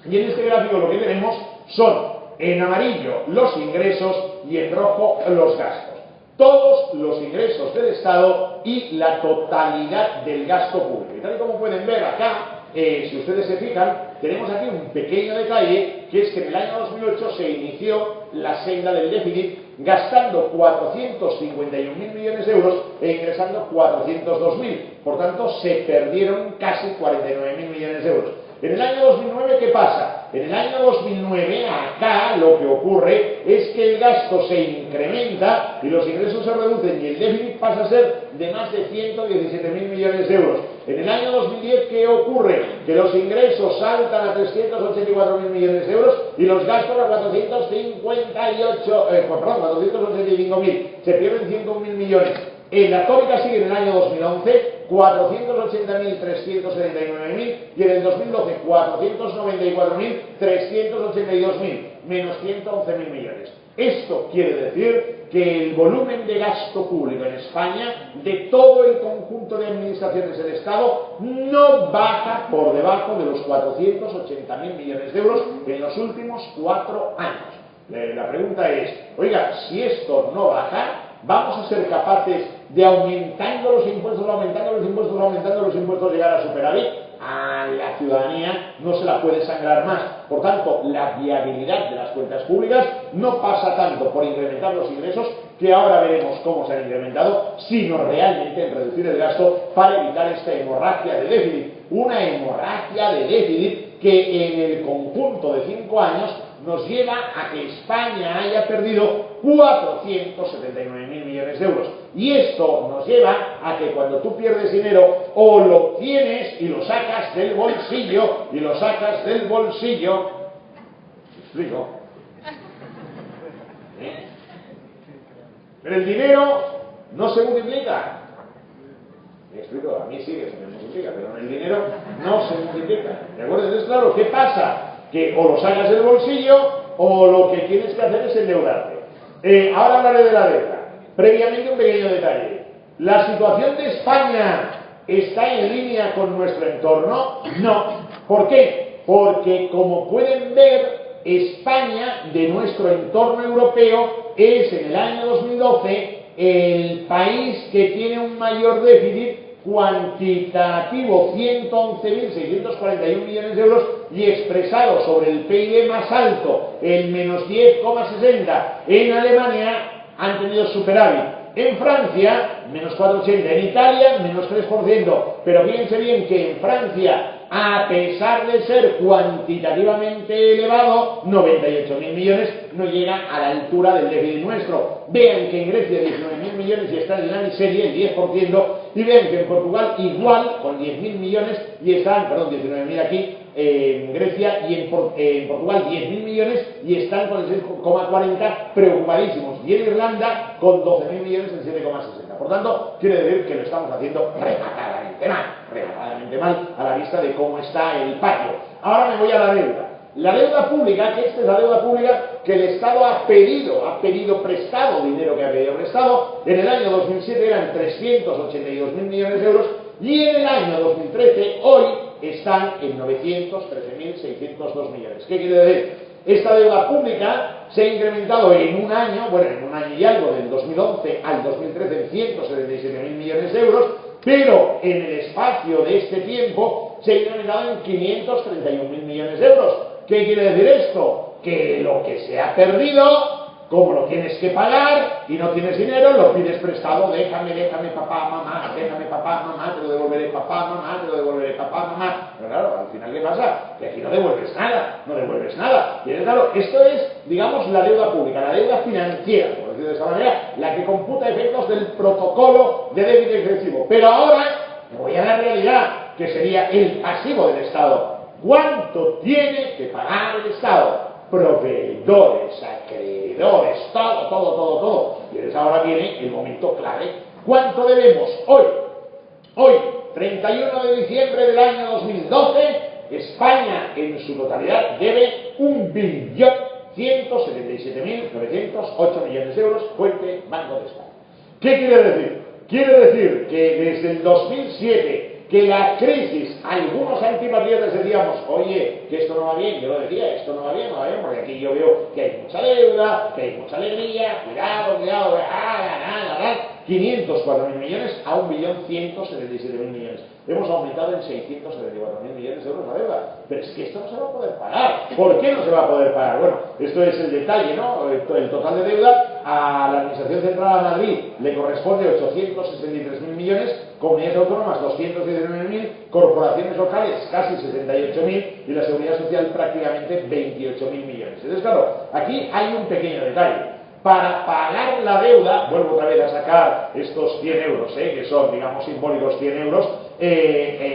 Speaker 2: y en este gráfico lo que tenemos son en amarillo los ingresos y en rojo los gastos. Todos los ingresos del Estado y la totalidad del gasto público. Y tal y como pueden ver acá, si ustedes se fijan, tenemos aquí un pequeño detalle, que es que en el año 2008 se inició la senda del déficit gastando 451.000 millones de euros e ingresando 402.000. Por tanto, se perdieron casi 49.000 millones de euros. En el año 2009, ¿qué pasa? En el año 2009, acá, lo que ocurre es que el gasto se incrementa y los ingresos se reducen y el déficit pasa a ser de más de 117.000 millones de euros. En el año 2010, ¿qué ocurre? Que los ingresos saltan a 384.000 millones de euros y los gastos a 485.000. Se pierden 101.000 millones. En la tónica sigue en el año 2011, 480.379.000 y en el 2012, 494.382.000, menos 111.000 millones. Esto quiere decir que el volumen de gasto público en España, de todo el conjunto de administraciones del Estado, no baja por debajo de los 480.000 millones de euros en los últimos 4 años. La pregunta es, oiga, si esto no baja, ¿vamos a ser capaces de aumentando los impuestos, llegar a superávit? A la ciudadanía no se la puede sangrar más. Por tanto, la viabilidad de las cuentas públicas no pasa tanto por incrementar los ingresos, que ahora veremos cómo se han incrementado, sino realmente en reducir el gasto para evitar esta hemorragia de déficit. Una hemorragia de déficit que en el conjunto de 5 años nos lleva a que España haya perdido 479.000 millones de euros. Y esto nos lleva a que cuando tú pierdes dinero, o lo tienes y lo sacas del bolsillo, ¿me explico? Pero el dinero no se multiplica. ¿Me explico? A mí sí que se me multiplica, pero el dinero no se multiplica. ¿De acuerdo? Entonces, claro, ¿qué pasa? Que o lo sacas del bolsillo o lo que tienes que hacer es endeudarte. Ahora hablaré de la deuda. Previamente un pequeño detalle. ¿La situación de España está en línea con nuestro entorno? No. ¿Por qué? Porque, como pueden ver, España, de nuestro entorno europeo, es en el año 2012 el país que tiene un mayor déficit cuantitativo, 111.641 millones de euros, y expresado sobre el PIB más alto, el menos 10,60. En Alemania han tenido superávit. En Francia, menos 4,80. En Italia, menos 3%. Pero fíjense bien que en Francia, a pesar de ser cuantitativamente elevado, 98.000 millones, no llega a la altura del déficit nuestro. Vean que en Grecia 19.000 millones y están en la miseria, el 10%, y vean que en Portugal igual, con 10.000 millones, y están, 19.000 aquí, en Grecia, y en Portugal 10.000 millones y están con el 6,40 preocupadísimos, y en Irlanda con 12.000 millones el 7,60. Por tanto, quiere decir que lo estamos haciendo rematadamente mal a la vista de cómo está el patio. Ahora me voy a la deuda. La deuda pública, que esta es la deuda pública que el Estado ha pedido prestado, dinero que ha pedido prestado, en el año 2007 eran 382.000 millones de euros y en el año 2013, hoy, están en 913.602 millones. ¿Qué quiere decir? Esta deuda pública se ha incrementado en un año, bueno, en un año y algo, del 2011 al 2013, en 177.000 millones de euros, pero en el espacio de este tiempo se ha incrementado en 531.000 millones de euros. ¿Qué quiere decir esto? Que lo que se ha perdido, como lo tienes que pagar y no tienes dinero, lo pides prestado, déjame papá, mamá, te lo devolveré papá, mamá, te lo devolveré papá, mamá. Pero claro, al final ¿qué pasa? Que aquí no devuelves nada. Y claro, esto es, digamos, la deuda pública, la deuda financiera, por decirlo de esa manera, la que computa efectos del protocolo de débito excesivo. Pero ahora me voy a la realidad, que sería el pasivo del Estado. ¿Cuánto tiene que pagar el Estado? Proveedores, acreedores, todo. Y entonces ahora viene el momento clave. ¿Cuánto debemos hoy, 31 de diciembre del año 2012? España en su totalidad debe 1.177.908 millones de euros, fuente Banco de España. ¿Qué quiere decir? Quiere decir que desde el 2007, que la crisis, algunos antipatriotas decíamos, oye, que esto no va bien, yo lo decía, esto no va bien, porque aquí yo veo que hay mucha deuda, que hay mucha alegría, cuidado, 504.000 millones a 1.177.000 millones. Hemos aumentado en 674.000 millones de euros la deuda. Pero es que esto no se va a poder pagar. ¿Por qué no se va a poder pagar? Bueno, esto es el detalle, ¿no? El total de deuda a la Administración Central de Madrid le corresponde 863.000 millones, comunidades autónomas 219.000, corporaciones locales casi 78.000 y la Seguridad Social prácticamente 28.000 millones. Entonces, claro, aquí hay un pequeño detalle. Para pagar la deuda, vuelvo otra vez a sacar estos 100 euros, que son, digamos, simbólicos 100 euros,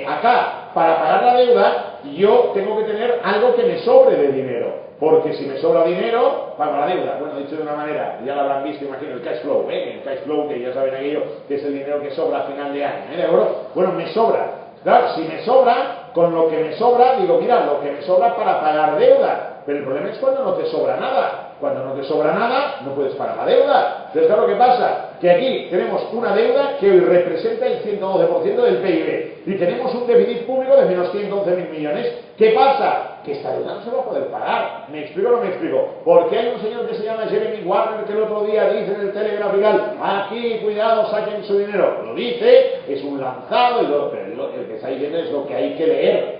Speaker 2: acá, para pagar la deuda, yo tengo que tener algo que me sobre de dinero, porque si me sobra dinero, pago la deuda. Bueno, dicho de una manera, ya lo habrán visto, imagino, el cash flow, el cash flow, que ya saben aquello, que es el dinero que sobra a final de año, ¿de acuerdo? Bueno, me sobra. Claro, si me sobra, con lo que me sobra, digo, mira, lo que me sobra para pagar deuda, pero el problema es cuando no te sobra nada. Cuando no te sobra nada, no puedes pagar la deuda. Entonces, claro, ¿qué pasa? Que aquí tenemos una deuda que hoy representa el 112% del PIB y tenemos un déficit público de menos 111.000 millones. ¿Qué pasa? Que esta deuda no se va a poder pagar. ¿Me explico o no me explico? Porque hay un señor que se llama Jeremy Warner que el otro día dice en el Telegraph, aquí, cuidado, saquen su dinero. Lo dice, es un lanzado, pero el que está diciendo es lo que hay que leer.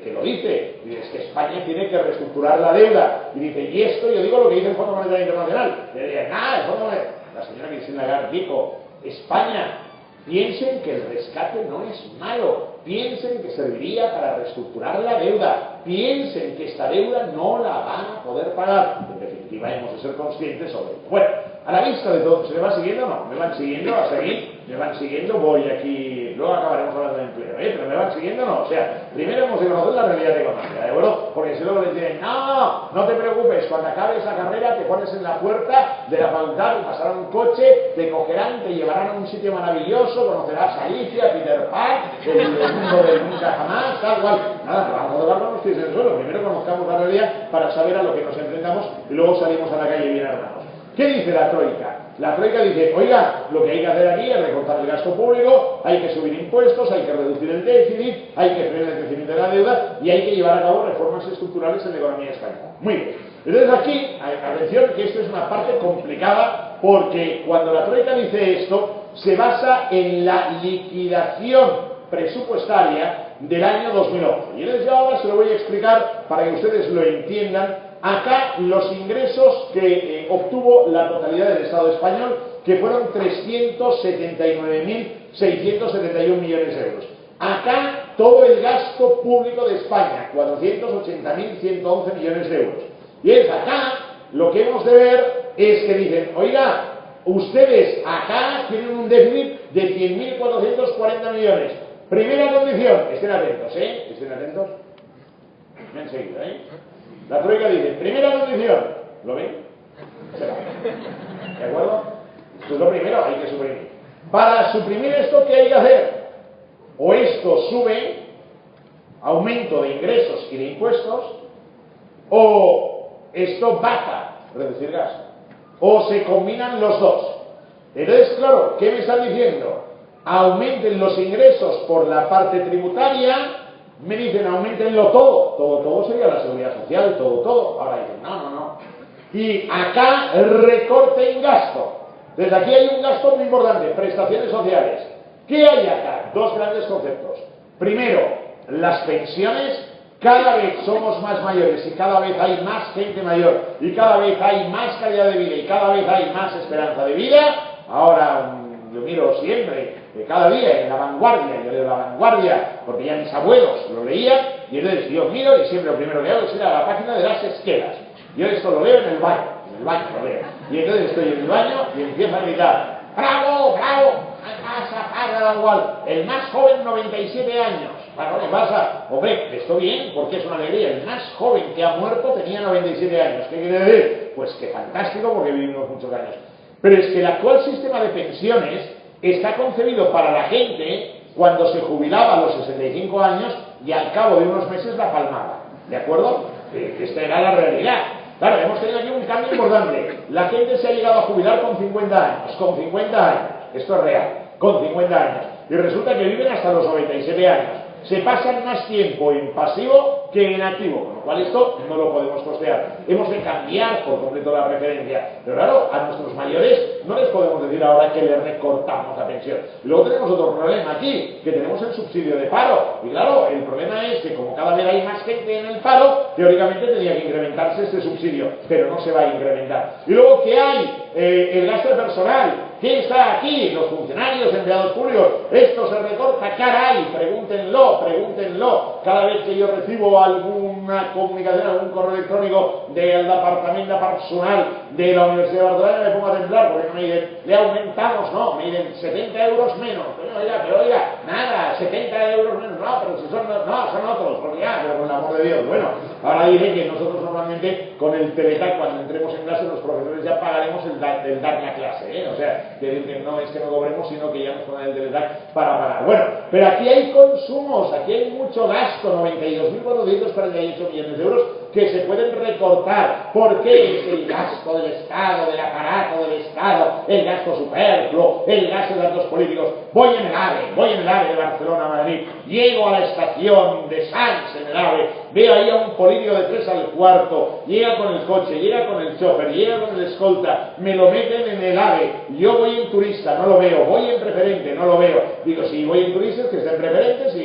Speaker 2: Que lo dice, y es que España tiene que reestructurar la deuda, y dice, y esto, yo digo lo que dice el Fondo Monetario Internacional, y le dice, nada, el Fondo Monetario, la señora Christine Lagarde dijo, España, piensen que el rescate no es malo, piensen que serviría para reestructurar la deuda, piensen que esta deuda no la van a poder pagar. En definitiva, hemos de ser conscientes sobre ello. Bueno, a la vista de todo, ¿se me va siguiendo o no? ¿Me van siguiendo hasta aquí? ¿Me van siguiendo? Voy aquí, luego acabaremos hablando de empleo, pero ¿me van siguiendo o no? O sea, primero hemos de conocer la realidad económica, ¿de acuerdo? Porque si luego les dicen, no te preocupes, cuando acabes la carrera te pones en la puerta de la facultad y pasará un coche, te cogerán, te llevarán a un sitio maravilloso, conocerás a Alicia, Peter Pan, el mundo del nunca jamás, tal cual. Nada, vamos a darnos los pies en el suelo. Primero conozcamos la realidad para saber a lo que nos enfrentamos y luego salimos a la calle bien armados. ¿Qué dice la Troika? La Troika dice, oiga, lo que hay que hacer aquí es recortar el gasto público, hay que subir impuestos, hay que reducir el déficit, hay que frenar el crecimiento de la deuda y hay que llevar a cabo reformas estructurales en la economía española. Muy bien. Entonces aquí, atención, que esto es una parte complicada porque cuando la Troika dice esto, se basa en la liquidación presupuestaria del año 2011. Y entonces yo ahora se lo voy a explicar para que ustedes lo entiendan. Acá los ingresos que obtuvo la totalidad del Estado español, que fueron 379.671 millones de euros. Acá todo el gasto público de España, 480.111 millones de euros. Y es acá lo que hemos de ver es que dicen, oiga, ustedes acá tienen un déficit de 100.440 millones. Primera condición, estén atentos, estén atentos. Me han seguido, La Troika dice, primera condición, ¿lo ven? ¿De acuerdo? Esto es lo primero, hay que suprimir. Para suprimir esto, ¿qué hay que hacer? O esto sube, aumento de ingresos y de impuestos, o esto baja reducir gasto, o se combinan los dos. Entonces, claro, ¿qué me están diciendo? Aumenten los ingresos por la parte tributaria, me dicen aumentenlo todo sería la seguridad social, todo. Ahora dicen, no. Y acá recorten gasto. Desde aquí hay un gasto muy importante, prestaciones sociales. ¿Qué hay acá? Dos grandes conceptos. Primero, las pensiones. Cada vez somos más mayores y cada vez hay más gente mayor y cada vez hay más calidad de vida y cada vez hay más esperanza de vida. Ahora yo miro siempre, cada día en La Vanguardia, yo leo La Vanguardia porque ya mis abuelos lo leían, y entonces yo miro y siempre lo primero que hago es ir a la página de las esquelas. Yo esto lo leo en el baño lo leo. Y entonces estoy en el baño y empiezo a gritar, ¡bravo! Pasa, igual. El más joven, 97 años. ¿Qué pasa? Hombre, estoy bien, porque es una alegría. El más joven que ha muerto tenía 97 años. ¿Qué quiere decir? Pues que fantástico, porque vivimos muchos años. Pero es que el actual sistema de pensiones está concebido para la gente cuando se jubilaba a los 65 años y al cabo de unos meses la palmaba. ¿De acuerdo? Esta era la realidad. Claro, hemos tenido aquí un cambio importante. La gente se ha llegado a jubilar con 50 años. Con 50 años. Esto es real. Con 50 años. Y resulta que viven hasta los 97 años. Se pasan más tiempo en pasivo que en activo, con lo cual esto no lo podemos costear. Hemos de cambiar por completo la referencia. Pero claro, a nuestros mayores no les podemos decir ahora que les recortamos la pensión. Y luego tenemos otro problema aquí, que tenemos el subsidio de paro. Y claro, el problema es que como cada vez hay más gente en el paro, teóricamente tendría que incrementarse este subsidio, pero no se va a incrementar. Y luego, ¿qué hay? El gasto de personal. ¿Quién está aquí? Los funcionarios, empleados públicos. Esto se recorta, caray, pregúntenlo. Cada vez que yo recibo alguna comunicación, algún correo electrónico del departamento personal de la Universidad de Barcelona, me pongo a temblar porque me dicen, le aumentamos, no, me dicen 70 euros menos. Pero oiga, nada, 70 euros menos, no, pero si son otros, porque pero con el amor de Dios. Bueno, ahora diré que nosotros normalmente con el Teletac, cuando entremos en clase, los profesores ya pagaremos el dar la clase, O sea, que no es que no cobremos, sino que ya nos ponen el Teletac para pagar. Bueno, pero aquí hay consumos, aquí hay mucho gasto, 92.448 millones de euros que se pueden recortar. ¿Por qué? Es el gasto del Estado, del aparato del Estado, el gasto superfluo, el gasto de datos políticos. Voy en el AVE de Barcelona a Madrid, llego a la estación de Sants en el AVE, veo ahí a un político de 3 al cuarto, llega con el coche, llega con el chofer, llega con el escolta, me lo meten en el AVE, yo voy en turista, no lo veo, voy en preferente, no lo veo. Digo, si voy en turista es que esté en preferente, si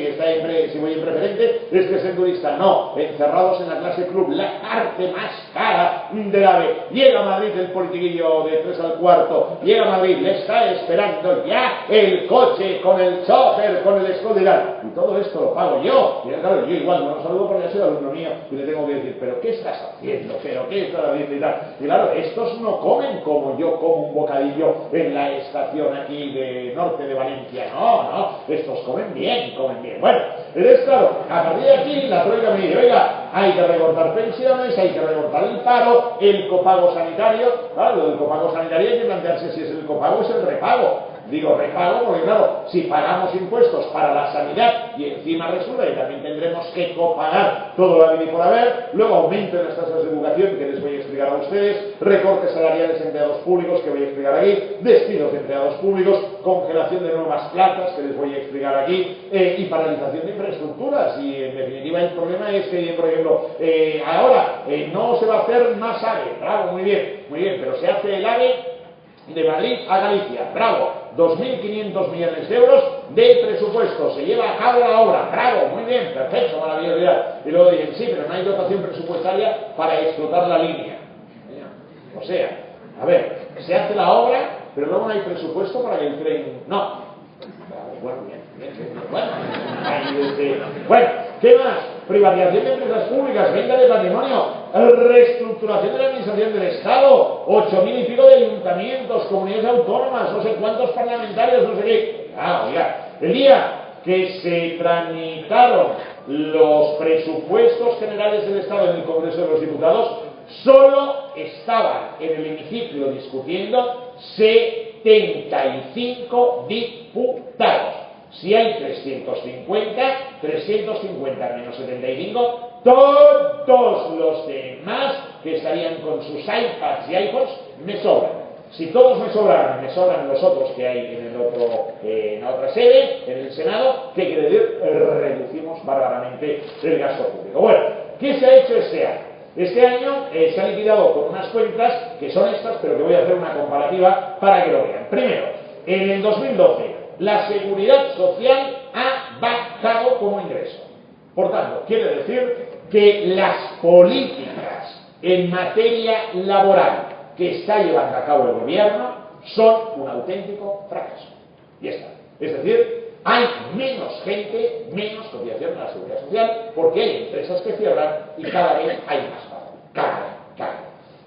Speaker 2: voy en preferente es que esté en turista. No, encerrados en la clase club, la parte más cara del AVE. Llega a Madrid el politiquillo de 3 al cuarto, llega a Madrid, le está esperando ya el coche con el chofer, con el escolta, y todo esto lo pago yo. Y claro, yo igual no lo saludo porque ha sido alumno mío y le tengo que decir, pero ¿qué estás haciendo? ¿Pero qué estás haciendo? Y tal. Y claro, estos no comen como yo como un bocadillo en la estación aquí de norte de Valencia. No, estos comen bien. Bueno, entonces claro, a partir de aquí la troika me dice, oiga, hay que recortar pensiones, hay que recortar el paro, el copago sanitario. Claro, lo del copago sanitario hay que plantearse si es el copago o es el repago. Digo repago porque claro, si pagamos impuestos para la sanidad y encima resulta que también tendremos que copagar todo lo que por haber, luego aumento en las tasas de educación que les voy a explicar a ustedes, recortes salariales de empleados públicos que voy a explicar aquí, despidos de empleados públicos, congelación de nuevas plazas que les voy a explicar aquí, y paralización de infraestructuras. Y en definitiva el problema es que, por ejemplo, ahora no se va a hacer más AVE, bravo, muy bien, pero se hace el AVE de Madrid a Galicia, bravo, 2.500 millones de euros de presupuesto, se lleva a cabo la obra, bravo, muy bien, perfecto, maravillosidad. Y luego dicen, sí, pero no hay dotación presupuestaria para explotar la línea. O sea, a ver, se hace la obra, pero luego no hay presupuesto para que el tren... No. Bueno, bueno, ¿qué más? Privatización de empresas públicas, venta de patrimonio, reestructuración de la administración del Estado, 8.000 y pico de ayuntamientos, comunidades autónomas, no sé cuántos parlamentarios, no sé qué. Oiga, el día que se tramitaron los presupuestos generales del Estado en el Congreso de los Diputados, solo estaban en el hemiciclo discutiendo 75 diputados. Si hay 350 menos 75, todos los demás que estarían con sus iPads y iPhones me sobran. Si todos me sobran los otros que hay en la otra sede, en el Senado, ¿qué quiere decir? Reducimos bárbaramente el gasto público. Bueno, ¿qué se ha hecho este año? Este año se ha liquidado con unas cuentas que son estas, pero que voy a hacer una comparativa para que lo vean. Primero, en el 2012, la seguridad social ha bajado como ingreso. Por tanto, quiere decir que las políticas en materia laboral que está llevando a cabo el gobierno son un auténtico fracaso. Y está. Es decir, hay menos gente, menos cotización en la seguridad social, porque hay empresas que cierran y cada vez hay más paro. Cada vez.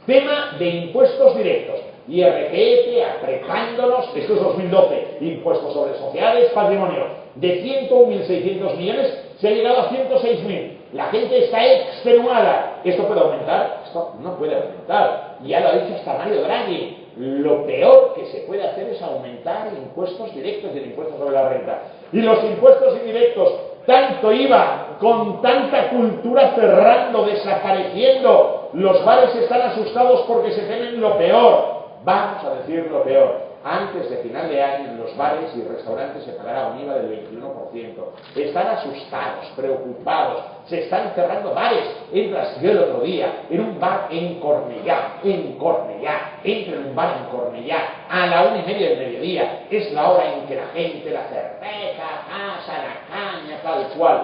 Speaker 2: Tema de impuestos directos. IRPF, apretándonos, esto es 2012, impuestos sobre sociedades, patrimonio, de 101.600 millones se ha llegado a 106.000. La gente está extenuada. ¿Esto puede aumentar? Esto no puede aumentar. Ya lo ha dicho hasta Mario Draghi. Lo peor que se puede hacer es aumentar impuestos directos y el impuesto sobre la renta. Y los impuestos indirectos, tanto IVA, con tanta cultura cerrando, desapareciendo, los bares están asustados porque se temen lo peor. Vamos a decir lo peor. Antes de final de año, en los bares y restaurantes se pagará un IVA del 21%. Están asustados, preocupados, se están cerrando bares. Entras yo el otro día en un bar en Cornellá, entro en un bar en Cornellá a la 1:30 del mediodía. Es la hora en que la gente, la cerveza, pasa, la caña, tal cual.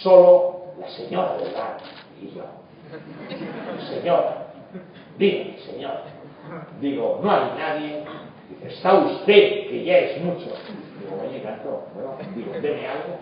Speaker 2: Solo la señora del bar y yo. Señora, dígame, señora. Digo, no hay nadie. Dice, está usted, que ya es mucho. Digo, oye, tanto, bueno, digo, deme algo.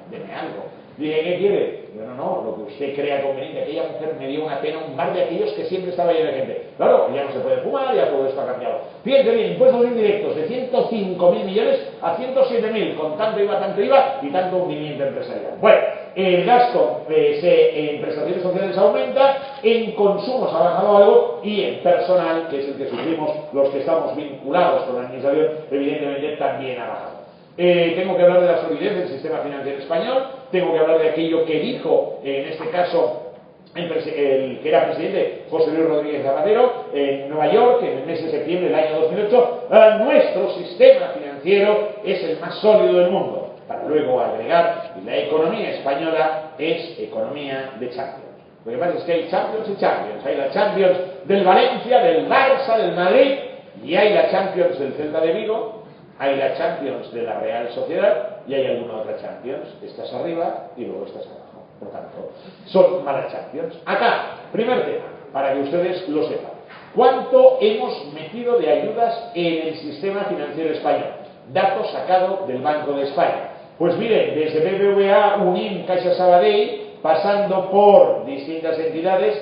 Speaker 2: Dije, ¿qué quiere? Digo, no, lo que usted crea conveniente. Aquella mujer me dio una pena, un bar de aquellos que siempre estaba lleno de gente. Claro, ya no se puede fumar, ya todo esto ha cambiado. Fíjense bien, impuestos indirectos de 105.000 millones a 107.000, con tanto IVA y tanto hundimiento empresarial. Bueno, el gasto en prestaciones sociales aumenta, en consumos ha bajado algo y en personal, que es el que sufrimos los que estamos vinculados con la administración, evidentemente también ha bajado. Tengo que hablar de la solidez del sistema financiero español, tengo que hablar de aquello que dijo, en este caso, el que era presidente, José Luis Rodríguez Zapatero, en Nueva York, en el mes de septiembre del año 2008, nuestro sistema financiero es el más sólido del mundo, para luego agregar, y la economía española es economía de Champions. Lo que pasa es que hay Champions y Champions, hay la Champions del Valencia, del Barça, del Madrid, y hay la Champions del Celta de Vigo, hay la Champions de la Real Sociedad y hay alguna otra Champions. Estás arriba y luego estás abajo. Por tanto, son malas Champions. Acá, primer tema, para que ustedes lo sepan. ¿Cuánto hemos metido de ayudas en el sistema financiero español? Datos sacados del Banco de España. Pues miren, desde BBVA, Unim, Caixa Sabadell, pasando por distintas entidades,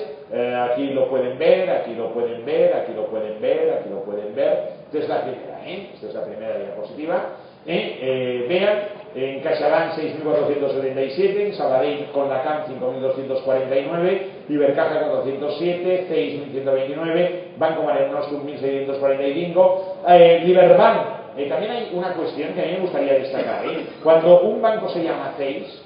Speaker 2: aquí lo pueden ver, aquí lo pueden ver, aquí lo pueden ver, aquí lo pueden ver. Esta es la primera, esta es la primera diapositiva. Vean, en CaixaBank 6.477, en Sabadell con la CAM 5.249, Ibercaja 407, CEIS 1.129, Banco Mare Nostrum 1.645, Liberbank. También hay una cuestión que a mí me gustaría destacar. Cuando un banco se llama CEIS,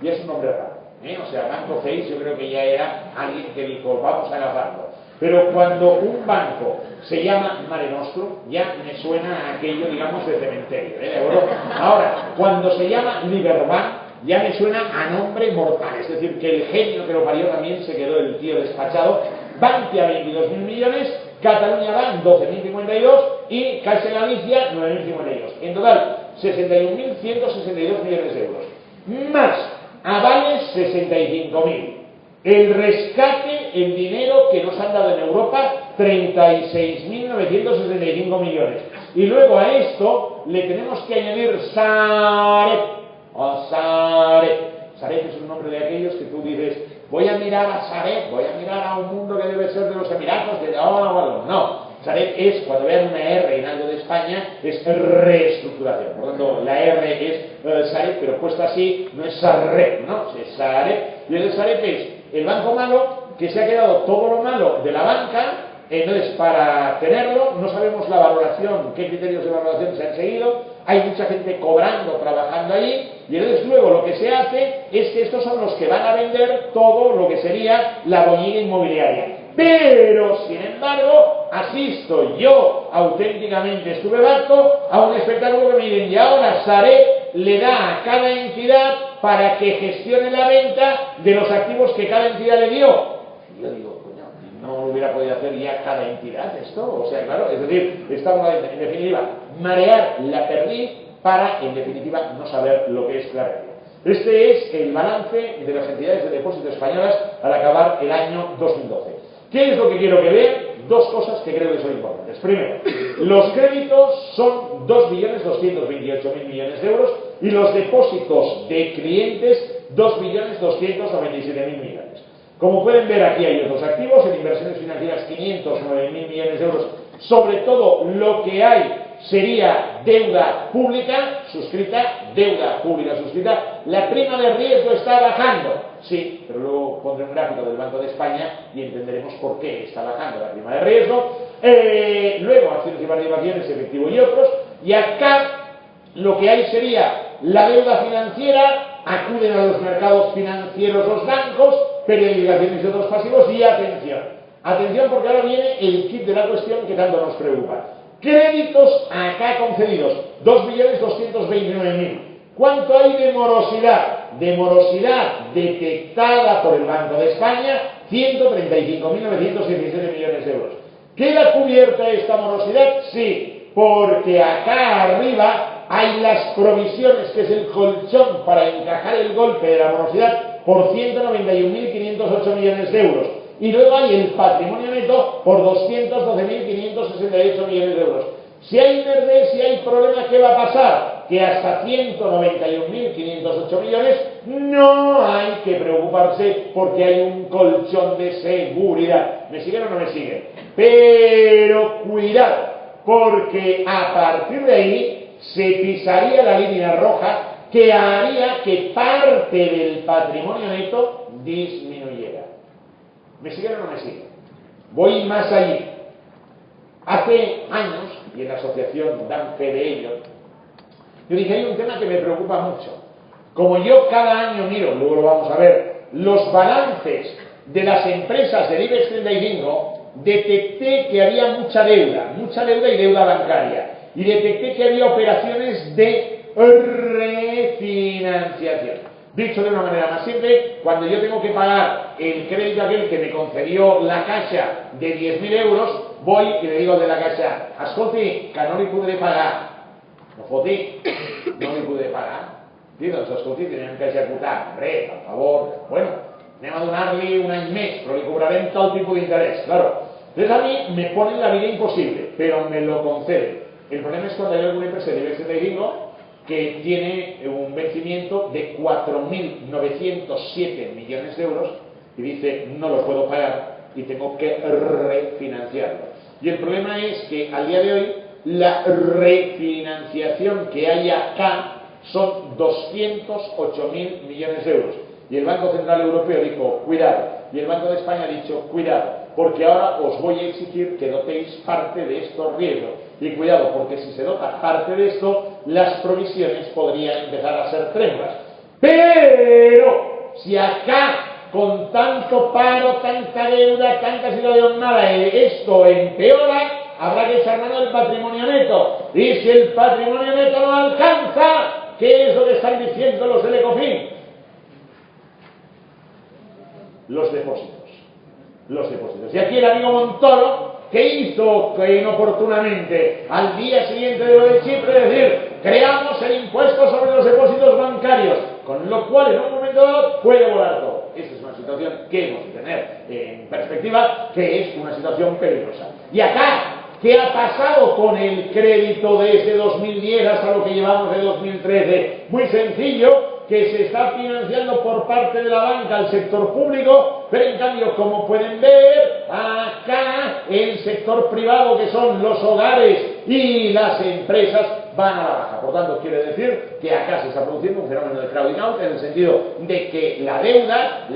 Speaker 2: ya es un nombre raro. O sea, Banco CEIS yo creo que ya era alguien que dijo, vamos a agafarlo. Pero cuando un banco se llama Mare Nostrum, ya me suena a aquello, digamos, de cementerio, ¿de acuerdo? Ahora, cuando se llama Liberbank, ya me suena a nombre mortal. Es decir, que el genio que lo parió también se quedó el tío despachado. Bankia 22.000 millones, Cataluña Bank 12.052 y Caixa Galicia 9.052. En total, 61.162 millones de euros. Más avales 65.000. El rescate en dinero que nos han dado en Europa, 36.975 millones. Y luego a esto le tenemos que añadir Sareb. Sareb. Sareb es un nombre de aquellos que tú dices, voy a mirar a Sareb, voy a mirar a un mundo que debe ser de los Emiratos, no. Sareb es, cuando vean una R en algo de España, es reestructuración. Por lo tanto, la R es Sareb, pero puesta así, no es Sareb, ¿no? Es Sareb. Y el Sareb es el banco malo que se ha quedado todo lo malo de la banca Entonces, para tenerlo, no sabemos la valoración, qué criterios de valoración se han seguido, hay mucha gente cobrando, trabajando ahí, y entonces luego lo que se hace es que estos son los que van a vender todo lo que sería la bollina inmobiliaria. Pero, sin embargo, asisto yo auténticamente estupefacto a un espectáculo que me dicen, y ahora Sareb le da a cada entidad para que gestione la venta de los activos que cada entidad le dio. Y yo digo, coño, no hubiera podido hacer ya cada entidad esto. O sea, claro, es decir, estamos en definitiva marear la perdiz para, en definitiva, no saber lo que es la realidad. Este es el balance de las entidades de depósito españolas al acabar el año 2012. ¿Qué es lo que quiero que vean? Dos cosas que creo que son importantes. Primero, los créditos son 2.228.000 millones de euros y los depósitos de clientes 2.297.000 millones. Como pueden ver, aquí hay otros activos, en inversiones financieras 509.000 millones de euros. Sobre todo lo que hay sería deuda pública suscrita, La prima de riesgo está bajando, sí, pero luego pondré un gráfico del Banco de España y entenderemos por qué está bajando la prima de riesgo. Luego acciones y participaciones, efectivo y otros. Y acá lo que hay sería la deuda financiera, acuden a los mercados financieros los bancos, periodizaciones y otros pasivos, y atención porque ahora viene el kit de la cuestión que tanto nos preocupa. Créditos acá concedidos, 2.229.000. ¿Cuánto hay de morosidad? De morosidad detectada por el Banco de España, 135.917 millones de euros. ¿Queda cubierta esta morosidad? Sí, porque acá arriba hay las provisiones, que es el colchón para encajar el golpe de la morosidad, por 191.508 millones de euros. Y luego hay el patrimonio neto por 212.568 millones de euros. Si hay verde, si hay problema, ¿qué va a pasar? Que hasta 191.508 millones no hay que preocuparse porque hay un colchón de seguridad. ¿Me siguen o no me siguen? Pero cuidado, porque a partir de ahí se pisaría la línea roja que haría que parte del patrimonio neto disminuyera. ¿Me siguen o no me siguen? Voy más allí. Hace años, y en la asociación dan fe de ello, yo dije, hay un tema que me preocupa mucho. Como yo cada año miro, luego lo vamos a ver, los balances de las empresas del IBEX 35, detecté que había mucha deuda y deuda bancaria. Y detecté que había operaciones de refinanciación. Dicho de una manera más simple, cuando yo tengo que pagar el crédito aquel que me concedió la Caixa de 10.000 euros, voy y le digo al de la Caixa, escolti, que no li podré pagar. No foti, no li podré pagar. I doncs, escolti, tenim que executar. Res, per favor. Bueno, anem a donar-li un any més, però li cobrarem tal tipus d'interès. Claro. Entonces a mí me ponen la vida imposible, pero me lo conceden. El problema es cuando hay alguna empresa de IBEX 35 que tiene un vencimiento de 4.907 millones de euros y dice, no lo puedo pagar y tengo que refinanciarlo. Y el problema es que al día de hoy la refinanciación que hay acá son 208.000 millones de euros. Y el Banco Central Europeo dijo, cuidado. Y el Banco de España ha dicho, cuidado, porque ahora os voy a exigir que dotéis parte de estos riesgos. Y cuidado, porque si se dota parte de esto, las provisiones podrían empezar a ser trémulas. Pero, si acá, con tanto paro, tanta deuda, tanta situación mala, esto empeora, habrá que echar mano del patrimonio neto. Y si el patrimonio neto no alcanza, ¿qué es lo que están diciendo los del Ecofin? Los depósitos. Y aquí el amigo Montoro, que hizo inoportunamente al día siguiente de lo de Chipre, es decir, creamos el impuesto sobre los depósitos bancarios, con lo cual en un momento dado puede volar todo. Esta es una situación que hemos de tener en perspectiva, que es una situación peligrosa. Y acá, ¿qué ha pasado con el crédito desde 2010 hasta lo que llevamos de 2013? Muy sencillo, que se está financiando por parte de la banca al sector público, pero en cambio, como pueden ver, acá el sector privado, que son los hogares y las empresas, van a la baja. Por tanto, quiere decir que acá se está produciendo un fenómeno de crowding out en el sentido de que la deuda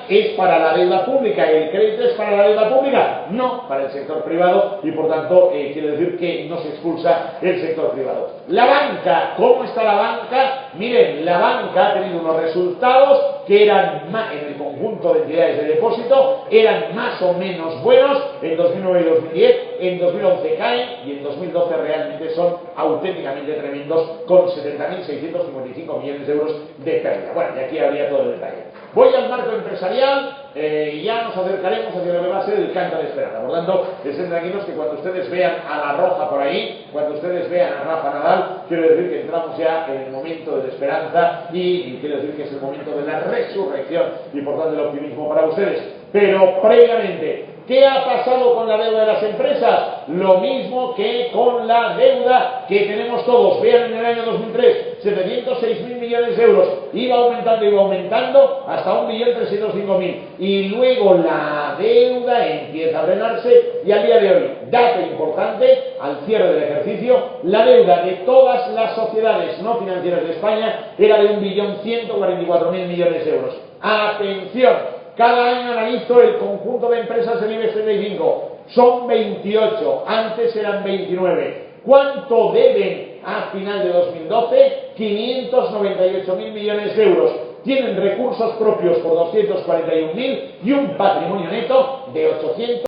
Speaker 2: es para la deuda pública y el crédito es para la deuda pública, no para el sector privado, y por tanto quiere decir que no se expulsa el sector privado. La banca, ¿cómo está la banca? Miren, la banca ha tenido unos resultados que eran más, en el conjunto de entidades de depósito, eran más o menos buenos en 2009 y 2010, en 2011 caen y en 2012 realmente son auténticamente tremendos con 70.655 millones de euros de pérdida. Bueno, y aquí habría todo el detalle. Voy al marco empresarial y ya nos acercaremos hacia lo que va a ser el canto de esperanza. Por tanto, estén tranquilos que cuando ustedes vean a la Roja por ahí, cuando ustedes vean a Rafa Nadal, quiero decir que entramos ya en el momento de la esperanza y quiero decir que es el momento de la resurrección y por tanto el optimismo para ustedes. Pero previamente, ¿qué ha pasado con la deuda de las empresas? Lo mismo que con la deuda que tenemos todos. Vean, en el año 2003, 706.000 millones de euros. Iba aumentando hasta 1.305.000. Y luego la deuda empieza a frenarse y al día de hoy, dato importante, al cierre del ejercicio, la deuda de todas las sociedades no financieras de España era de 1.144.000 millones de euros. ¡Atención! Cada año analizo el conjunto de empresas del IBEX 35. Son 28, antes eran 29. ¿Cuánto deben a final de 2012? 598.000 millones de euros. Tienen recursos propios por 241.000 y un patrimonio neto de 800.